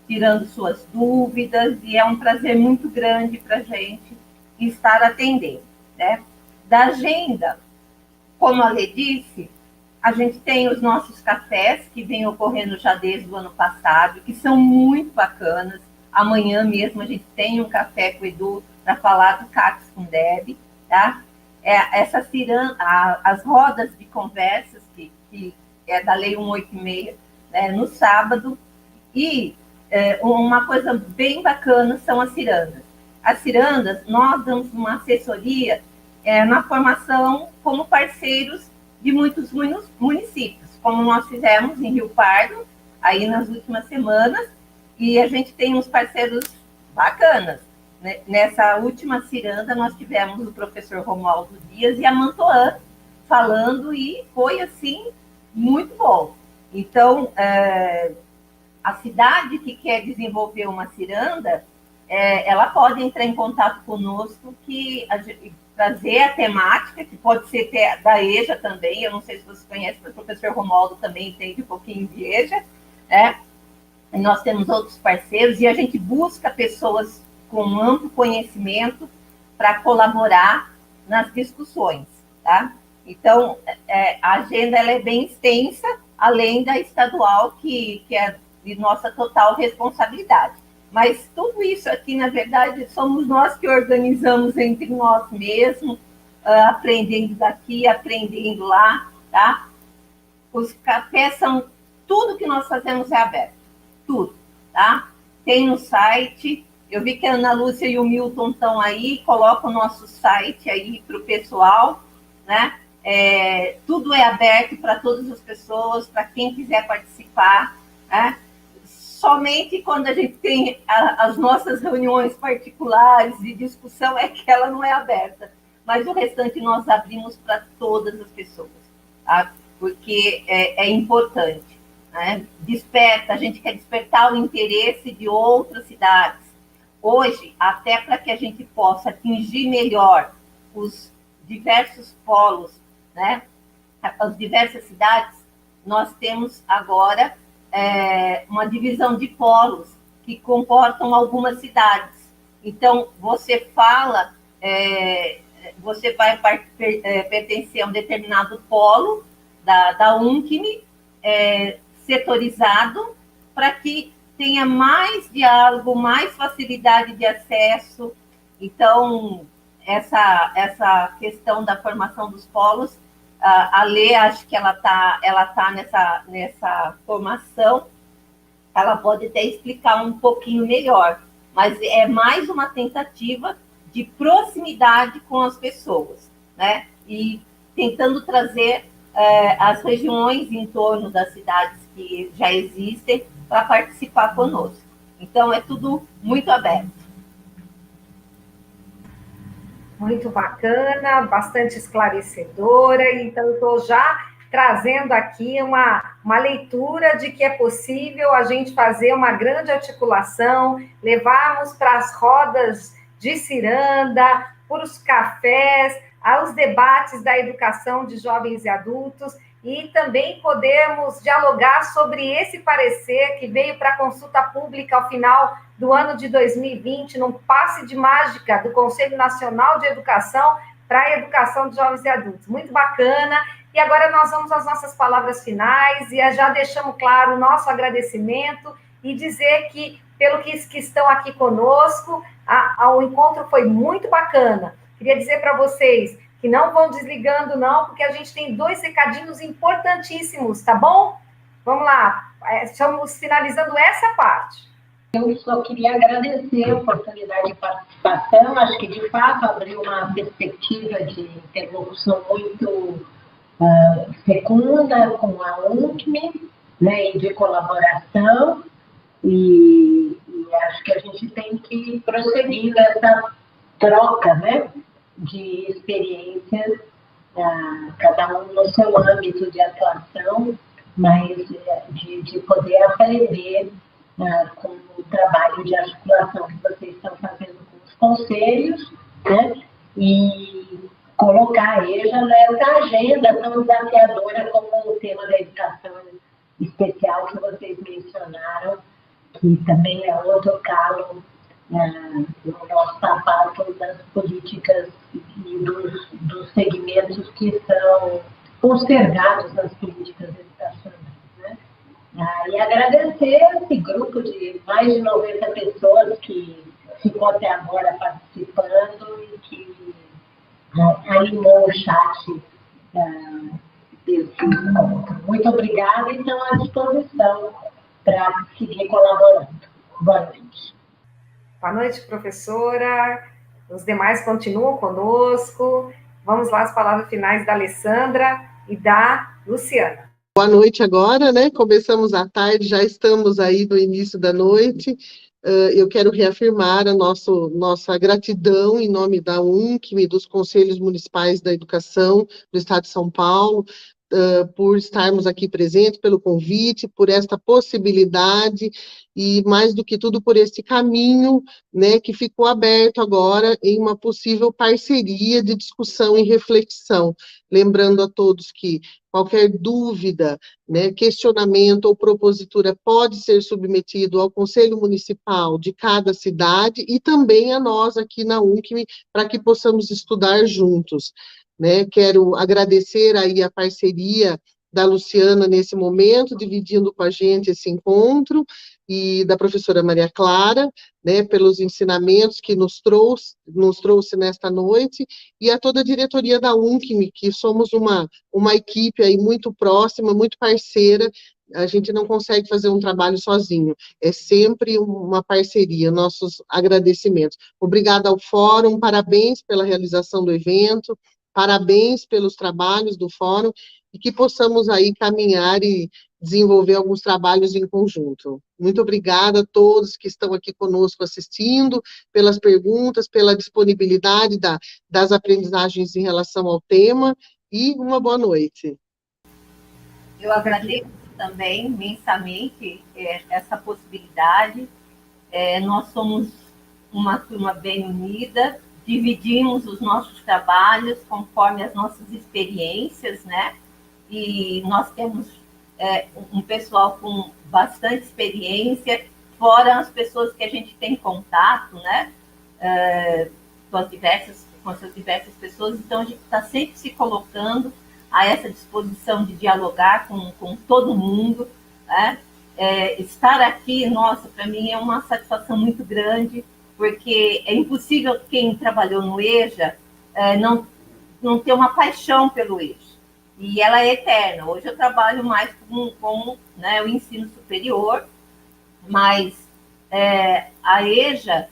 tirando suas dúvidas, e é um prazer muito grande para a gente estar atendendo, né? Da agenda, como a Lê disse, a gente tem os nossos cafés, que vem ocorrendo já desde o ano passado, que são muito bacanas. Amanhã mesmo a gente tem um café com o Edu para falar do CACS com Deb, tá? As rodas de conversas, que é da Lei 186, né, no sábado, e uma coisa bem bacana são as cirandas. As cirandas, nós damos uma assessoria na formação como parceiros de muitos municípios, como nós fizemos em Rio Pardo, aí nas últimas semanas, e a gente tem uns parceiros bacanas. Nessa última ciranda, nós tivemos o professor Romualdo Dias e a Mantoan falando, e foi, assim, muito bom. Então, a cidade que quer desenvolver uma ciranda, ela pode entrar em contato conosco, trazer a temática, que pode ser da EJA também, eu não sei se vocês conhecem, mas o professor Romualdo também entende um pouquinho de EJA, né? E nós temos outros parceiros, e a gente busca pessoas com amplo conhecimento para colaborar nas discussões, tá? Então, a agenda ela é bem extensa, além da estadual, que é de nossa total responsabilidade. Mas tudo isso aqui, na verdade, somos nós que organizamos entre nós mesmos, aprendendo daqui, aprendendo lá, tá? Os cafés são... Tudo que nós fazemos é aberto. Tudo, tá? Tem no site. Eu vi que a Ana Lúcia e o Milton estão aí. Coloca o nosso site aí para o pessoal, né? tudo é aberto para todas as pessoas, para quem quiser participar, né? Somente quando a gente tem as nossas reuniões particulares de discussão é que ela não é aberta, mas o restante nós abrimos para todas as pessoas, tá? Porque é importante, né? A gente quer despertar o interesse de outras cidades. Hoje, até para que a gente possa atingir melhor os diversos polos, né, as diversas cidades, nós temos agora uma divisão de polos que comportam algumas cidades. Então, você fala, você vai pertencer a um determinado polo da UNCM, setorizado, para que tenha mais diálogo, mais facilidade de acesso. Então, essa questão da formação dos polos, a Lê, acho que ela tá nessa formação, ela pode até explicar um pouquinho melhor, mas é mais uma tentativa de proximidade com as pessoas, né? E tentando trazer as regiões em torno das cidades que já existem para participar conosco. Então, é tudo muito aberto. Muito bacana, bastante esclarecedora. Então, eu estou já trazendo aqui uma leitura de que é possível a gente fazer uma grande articulação, levarmos para as rodas de ciranda, para os cafés, aos debates da educação de jovens e adultos, e também podemos dialogar sobre esse parecer que veio para consulta pública ao final do ano de 2020, num passe de mágica do Conselho Nacional de Educação para a Educação de Jovens e Adultos. Muito bacana. E agora nós vamos às nossas palavras finais, e já deixamos claro o nosso agradecimento e dizer que, pelo que estão aqui conosco, o encontro foi muito bacana. Queria dizer para vocês que não vão desligando, não, porque a gente tem 2 recadinhos importantíssimos, tá bom? Vamos lá, estamos finalizando essa parte. Eu só queria agradecer a oportunidade de participação, acho que, de fato, abriu uma perspectiva de interlocução muito fecunda com a UNCM, né, e de colaboração, e acho que a gente tem que prosseguir nessa troca, né, de experiências, cada um no seu âmbito de atuação, mas de poder aprender com o trabalho de articulação que vocês estão fazendo com os conselhos, né, e colocar a EJA nessa agenda tão desafiadora como o tema da educação especial que vocês mencionaram, que também é outro calo no nosso sapato das políticas e dos segmentos que são postergados nas políticas educacionais, né? E agradecer esse grupo de mais de 90 pessoas que ficou até agora participando e que animou o chat desse encontro. Muito obrigada e estão à disposição para seguir colaborando. Boa noite. Boa noite, professora. Os demais continuam conosco. Vamos lá, as palavras finais da Alessandra e da Luciana. Boa noite agora, né? Começamos à tarde, já estamos aí no início da noite. Eu quero reafirmar a nossa gratidão em nome da UNCM, dos Conselhos Municipais da Educação do Estado de São Paulo, por estarmos aqui presentes, pelo convite, por esta possibilidade e, mais do que tudo, por esse caminho, né, que ficou aberto agora em uma possível parceria de discussão e reflexão. Lembrando a todos que qualquer dúvida, né, questionamento ou propositura pode ser submetido ao Conselho Municipal de cada cidade e também a nós aqui na UNCM, para que possamos estudar juntos. Né, quero agradecer aí a parceria da Luciana nesse momento, dividindo com a gente esse encontro, e da professora Maria Clara, né, pelos ensinamentos que nos trouxe nesta noite, e a toda a diretoria da UNCM, que somos uma equipe aí muito próxima, muito parceira. A gente não consegue fazer um trabalho sozinho, é sempre uma parceria. Nossos agradecimentos. Obrigada ao Fórum, parabéns pela realização do evento, Parabéns pelos trabalhos do fórum e que possamos aí caminhar e desenvolver alguns trabalhos em conjunto. Muito obrigada a todos que estão aqui conosco assistindo, pelas perguntas, pela disponibilidade das aprendizagens em relação ao tema, e uma boa noite. Eu agradeço também imensamente essa possibilidade. Nós somos uma turma bem unida, dividimos os nossos trabalhos conforme as nossas experiências, né? E nós temos um pessoal com bastante experiência, fora as pessoas que a gente tem contato, né? Com essas diversas pessoas, então a gente está sempre se colocando a essa disposição de dialogar com todo mundo, né? Estar aqui, nossa, para mim é uma satisfação muito grande, porque é impossível quem trabalhou no EJA não ter uma paixão pelo EJA. E ela é eterna. Hoje eu trabalho mais com né, o ensino superior, mas a EJA,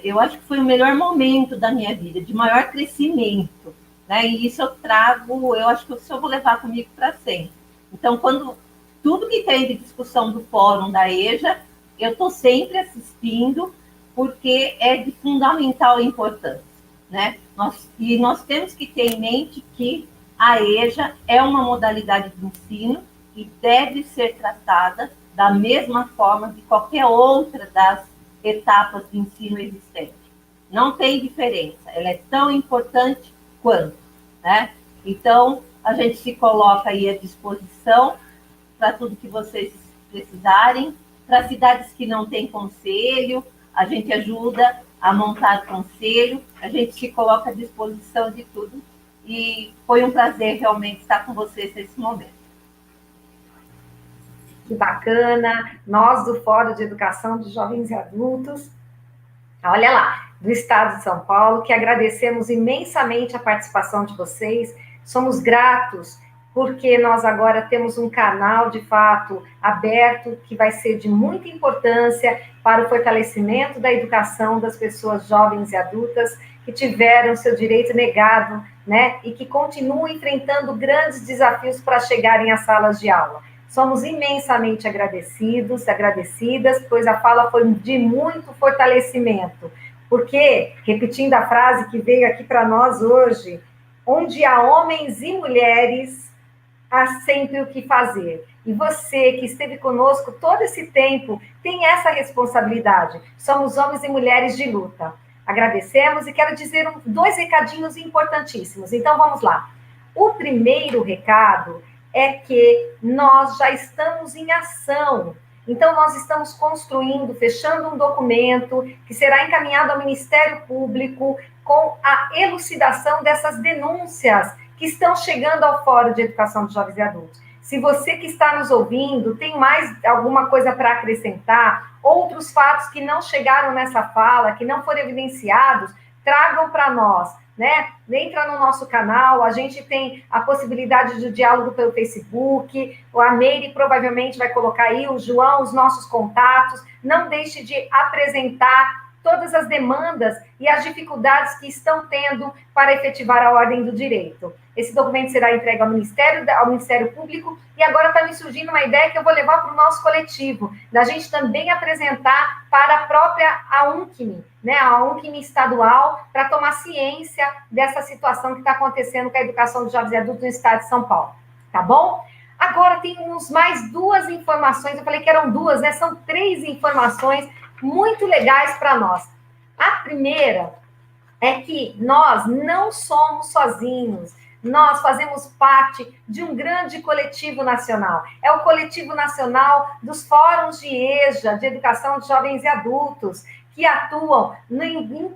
eu acho que foi o melhor momento da minha vida, de maior crescimento. Né? E isso eu trago, eu acho que isso eu vou levar comigo para sempre. Então, tudo que tem de discussão do fórum da EJA, eu estou sempre assistindo, porque é de fundamental importância. Né? Nós temos que ter em mente que a EJA é uma modalidade de ensino e deve ser tratada da mesma forma de qualquer outra das etapas de ensino existente. Não tem diferença, ela é tão importante quanto. Né? Então, a gente se coloca aí à disposição para tudo que vocês precisarem. Para cidades que não têm conselho, a gente ajuda a montar conselho, a gente se coloca à disposição de tudo. E foi um prazer realmente estar com vocês nesse momento. Que bacana! Nós do Fórum de Educação de Jovens e Adultos, olha lá, do Estado de São Paulo, que agradecemos imensamente a participação de vocês, somos gratos porque nós agora temos um canal, de fato, aberto, que vai ser de muita importância para o fortalecimento da educação das pessoas jovens e adultas que tiveram seu direito negado, né, e que continuam enfrentando grandes desafios para chegarem às salas de aula. Somos imensamente agradecidos, agradecidas, pois a fala foi de muito fortalecimento. Porque, repetindo a frase que veio aqui para nós hoje, onde há homens e mulheres, há sempre o que fazer. E você que esteve conosco todo esse tempo tem essa responsabilidade. Somos homens e mulheres de luta. Agradecemos e quero dizer 2 recadinhos importantíssimos. Então, vamos lá. O primeiro recado é que nós já estamos em ação. Então, nós estamos construindo, fechando um documento que será encaminhado ao Ministério Público com a elucidação dessas denúncias que estão chegando ao Fórum de Educação de Jovens e Adultos. Se você que está nos ouvindo tem mais alguma coisa para acrescentar, outros fatos que não chegaram nessa fala, que não foram evidenciados, tragam para nós, né? Entra no nosso canal, a gente tem a possibilidade de diálogo pelo Facebook, a Meire provavelmente vai colocar aí, o João, os nossos contatos. Não deixe de apresentar todas as demandas e as dificuldades que estão tendo para efetivar a ordem do direito. Esse documento será entregue ao Ministério Público, e agora está me surgindo uma ideia que eu vou levar para o nosso coletivo, da gente também apresentar para a própria UNCME, né, a UNCME estadual, para tomar ciência dessa situação que está acontecendo com a educação de jovens e adultos no estado de São Paulo. Tá bom? Agora temos mais 2 informações, eu falei que eram 2, né? São 3 informações muito legais para nós. A primeira é que nós não somos sozinhos, nós fazemos parte de um grande coletivo nacional. É o coletivo nacional dos fóruns de EJA, de educação de jovens e adultos, que atuam em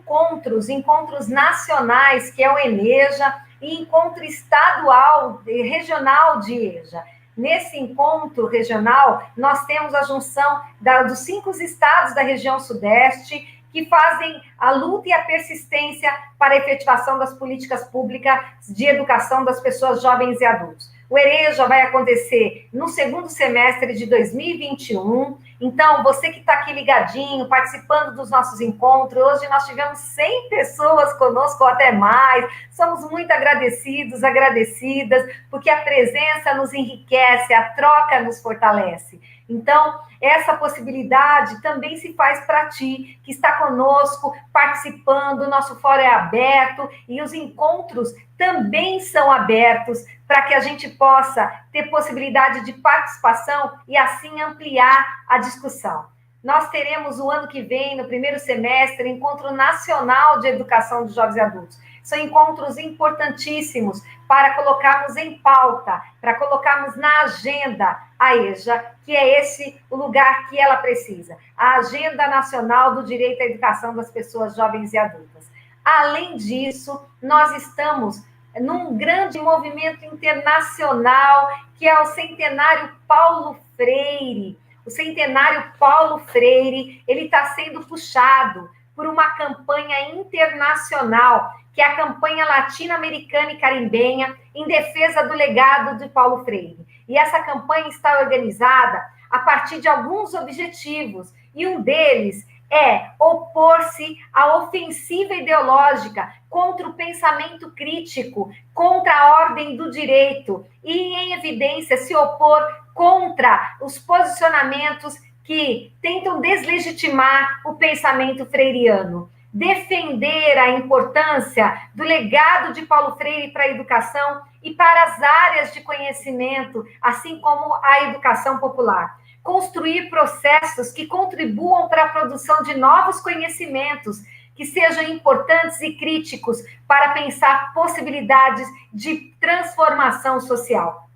encontros nacionais, que é o ENEJA, e encontro estadual, regional de EJA. Nesse encontro regional, nós temos a junção dos 5 estados da região sudeste, que fazem a luta e a persistência para a efetivação das políticas públicas de educação das pessoas jovens e adultos. O EREJA vai acontecer no segundo semestre de 2021. Então, você que está aqui ligadinho, participando dos nossos encontros, hoje nós tivemos 100 pessoas conosco, ou até mais. Somos muito agradecidos, agradecidas, porque a presença nos enriquece, a troca nos fortalece. Então, essa possibilidade também se faz para ti, que está conosco, participando, o nosso fórum é aberto e os encontros também são abertos para que a gente possa ter possibilidade de participação e assim ampliar a discussão. Nós teremos o ano que vem, no primeiro semestre, Encontro Nacional de Educação de Jovens e Adultos. São encontros importantíssimos para colocarmos em pauta, para colocarmos na agenda a EJA, que é esse o lugar que ela precisa. A Agenda Nacional do Direito à Educação das Pessoas Jovens e Adultas. Além disso, nós estamos num grande movimento internacional, que é o Centenário Paulo Freire. O Centenário Paulo Freire, ele está sendo puxado por uma campanha internacional, que é a campanha latino-americana e carimbenha em defesa do legado de Paulo Freire. E essa campanha está organizada a partir de alguns objetivos, e um deles é opor-se à ofensiva ideológica contra o pensamento crítico, contra a ordem do direito, e, em evidência, se opor contra os posicionamentos que tentam deslegitimar o pensamento freiriano. Defender a importância do legado de Paulo Freire para a educação e para as áreas de conhecimento, assim como a educação popular. Construir processos que contribuam para a produção de novos conhecimentos, que sejam importantes e críticos para pensar possibilidades de transformação social.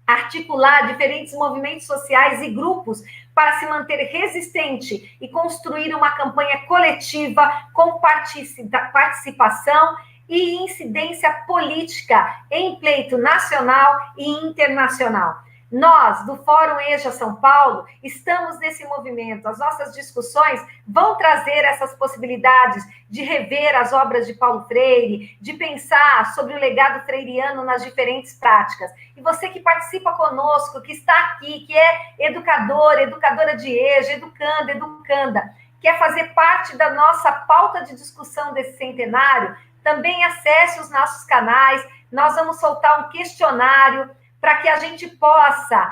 Articular diferentes movimentos sociais e grupos para se manter resistente e construir uma campanha coletiva com participação e incidência política em pleito nacional e internacional. Nós, do Fórum EJA São Paulo, estamos nesse movimento. As nossas discussões vão trazer essas possibilidades de rever as obras de Paulo Freire, de pensar sobre o legado freiriano nas diferentes práticas. E você que participa conosco, que está aqui, que é educador, educadora de EJA, educanda, quer fazer parte da nossa pauta de discussão desse centenário, também acesse os nossos canais. Nós vamos soltar um questionário para que a gente possa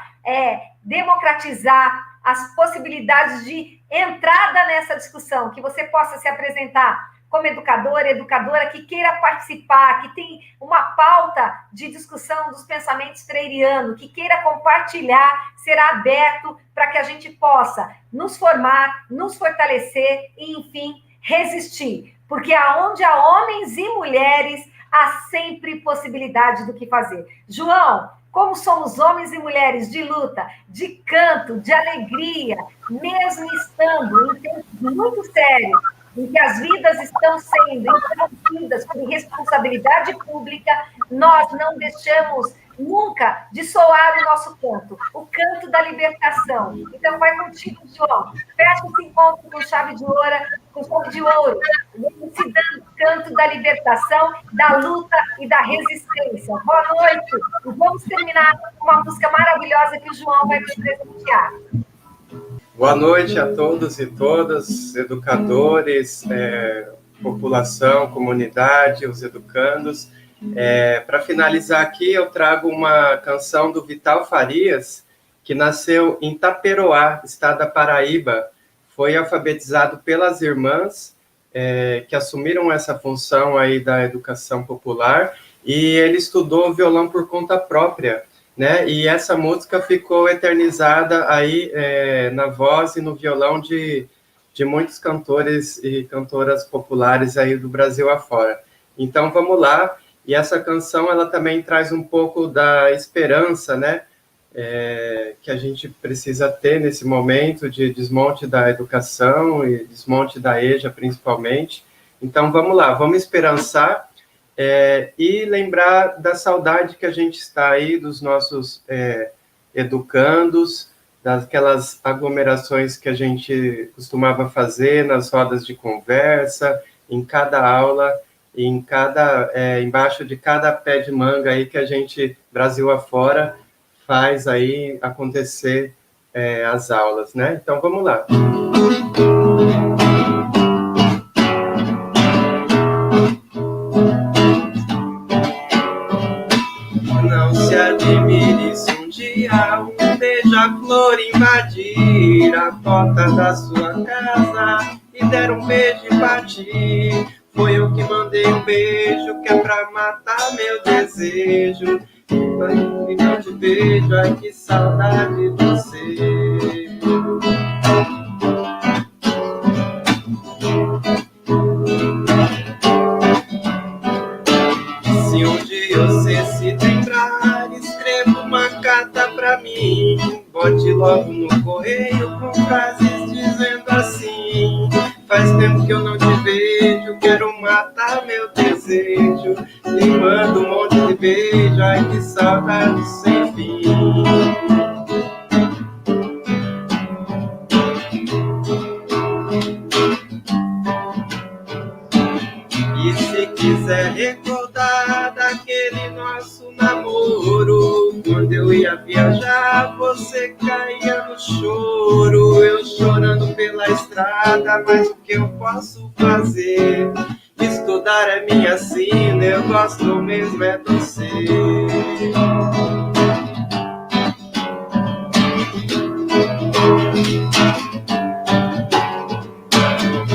democratizar as possibilidades de entrada nessa discussão, que você possa se apresentar como educadora que queira participar, que tem uma pauta de discussão dos pensamentos freirianos, que queira compartilhar, será aberto para que a gente possa nos formar, nos fortalecer e, enfim, resistir. Porque aonde há homens e mulheres, há sempre possibilidade do que fazer. João, como somos homens e mulheres de luta, de canto, de alegria, mesmo estando em tempos muito sérios, em que as vidas estão sendo interrompidas por responsabilidade pública, nós não deixamos nunca de soar o nosso canto, o canto da libertação. Então, vai contigo, João. Fecha esse encontro com chave de ouro, elucidando o canto da libertação, da luta e da resistência. Boa noite. E vamos terminar com uma música maravilhosa que o João vai nos presentear. Boa noite a todos e todas, educadores, população, comunidade, os educandos. Para finalizar aqui, eu trago uma canção do Vital Farias, que nasceu em Taperoá, estado da Paraíba. Foi alfabetizado pelas irmãs, que assumiram essa função aí da educação popular, e ele estudou violão por conta própria, né? E essa música ficou eternizada aí na voz e no violão de muitos cantores e cantoras populares aí do Brasil afora. Então, vamos lá. E essa canção, ela também traz um pouco da esperança, né? Que a gente precisa ter nesse momento de desmonte da educação e desmonte da EJA, principalmente. Então, vamos lá, vamos esperançar e lembrar da saudade que a gente está aí dos nossos educandos, daquelas aglomerações que a gente costumava fazer nas rodas de conversa, em cada aula, e embaixo de cada pé de manga aí que a gente, Brasil afora, faz aí acontecer as aulas, né? Então, vamos lá. Não se admire se um dia um beija-flor invadir a porta da sua casa e der um beijo e partir. Foi eu que mandei um beijo que é pra matar meu desejo. Ai, que não te beijo, ai que saudade de você. Se um dia você se lembrar, escreva uma carta pra mim. Bote logo no correio com frases dizendo assim: faz tempo que eu não te vejo, quero matar meu desejo. E manda um monte de beijo, ai que saudade sem fim. E se quiser recordar daquele nosso namoro, quando eu ia viajar, você caía no choro. Eu chorando pela estrada, mas o que eu posso fazer? Estudar é minha sina, eu gosto mesmo é de você.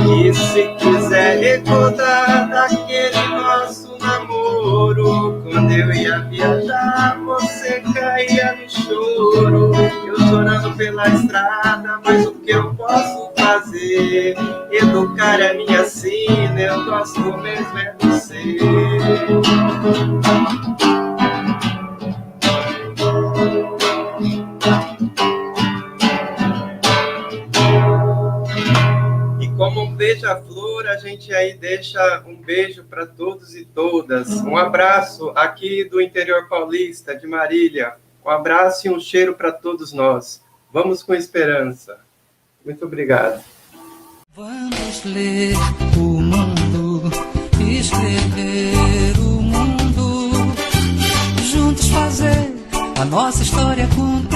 E se quiser recordar daquele nosso namoro, quando eu ia viajar, você caía no choro. Eu chorando pela estrada, mas o que eu posso fazer? Educar é minha sina, eu gosto mesmo é de você. Como um beija-flor, a gente aí deixa um beijo para todos e todas. Um abraço aqui do interior paulista, de Marília. Um abraço e um cheiro para todos nós. Vamos com esperança. Muito obrigado. Vamos ler o mundo, escrever o mundo, juntos fazer a nossa história acontecer.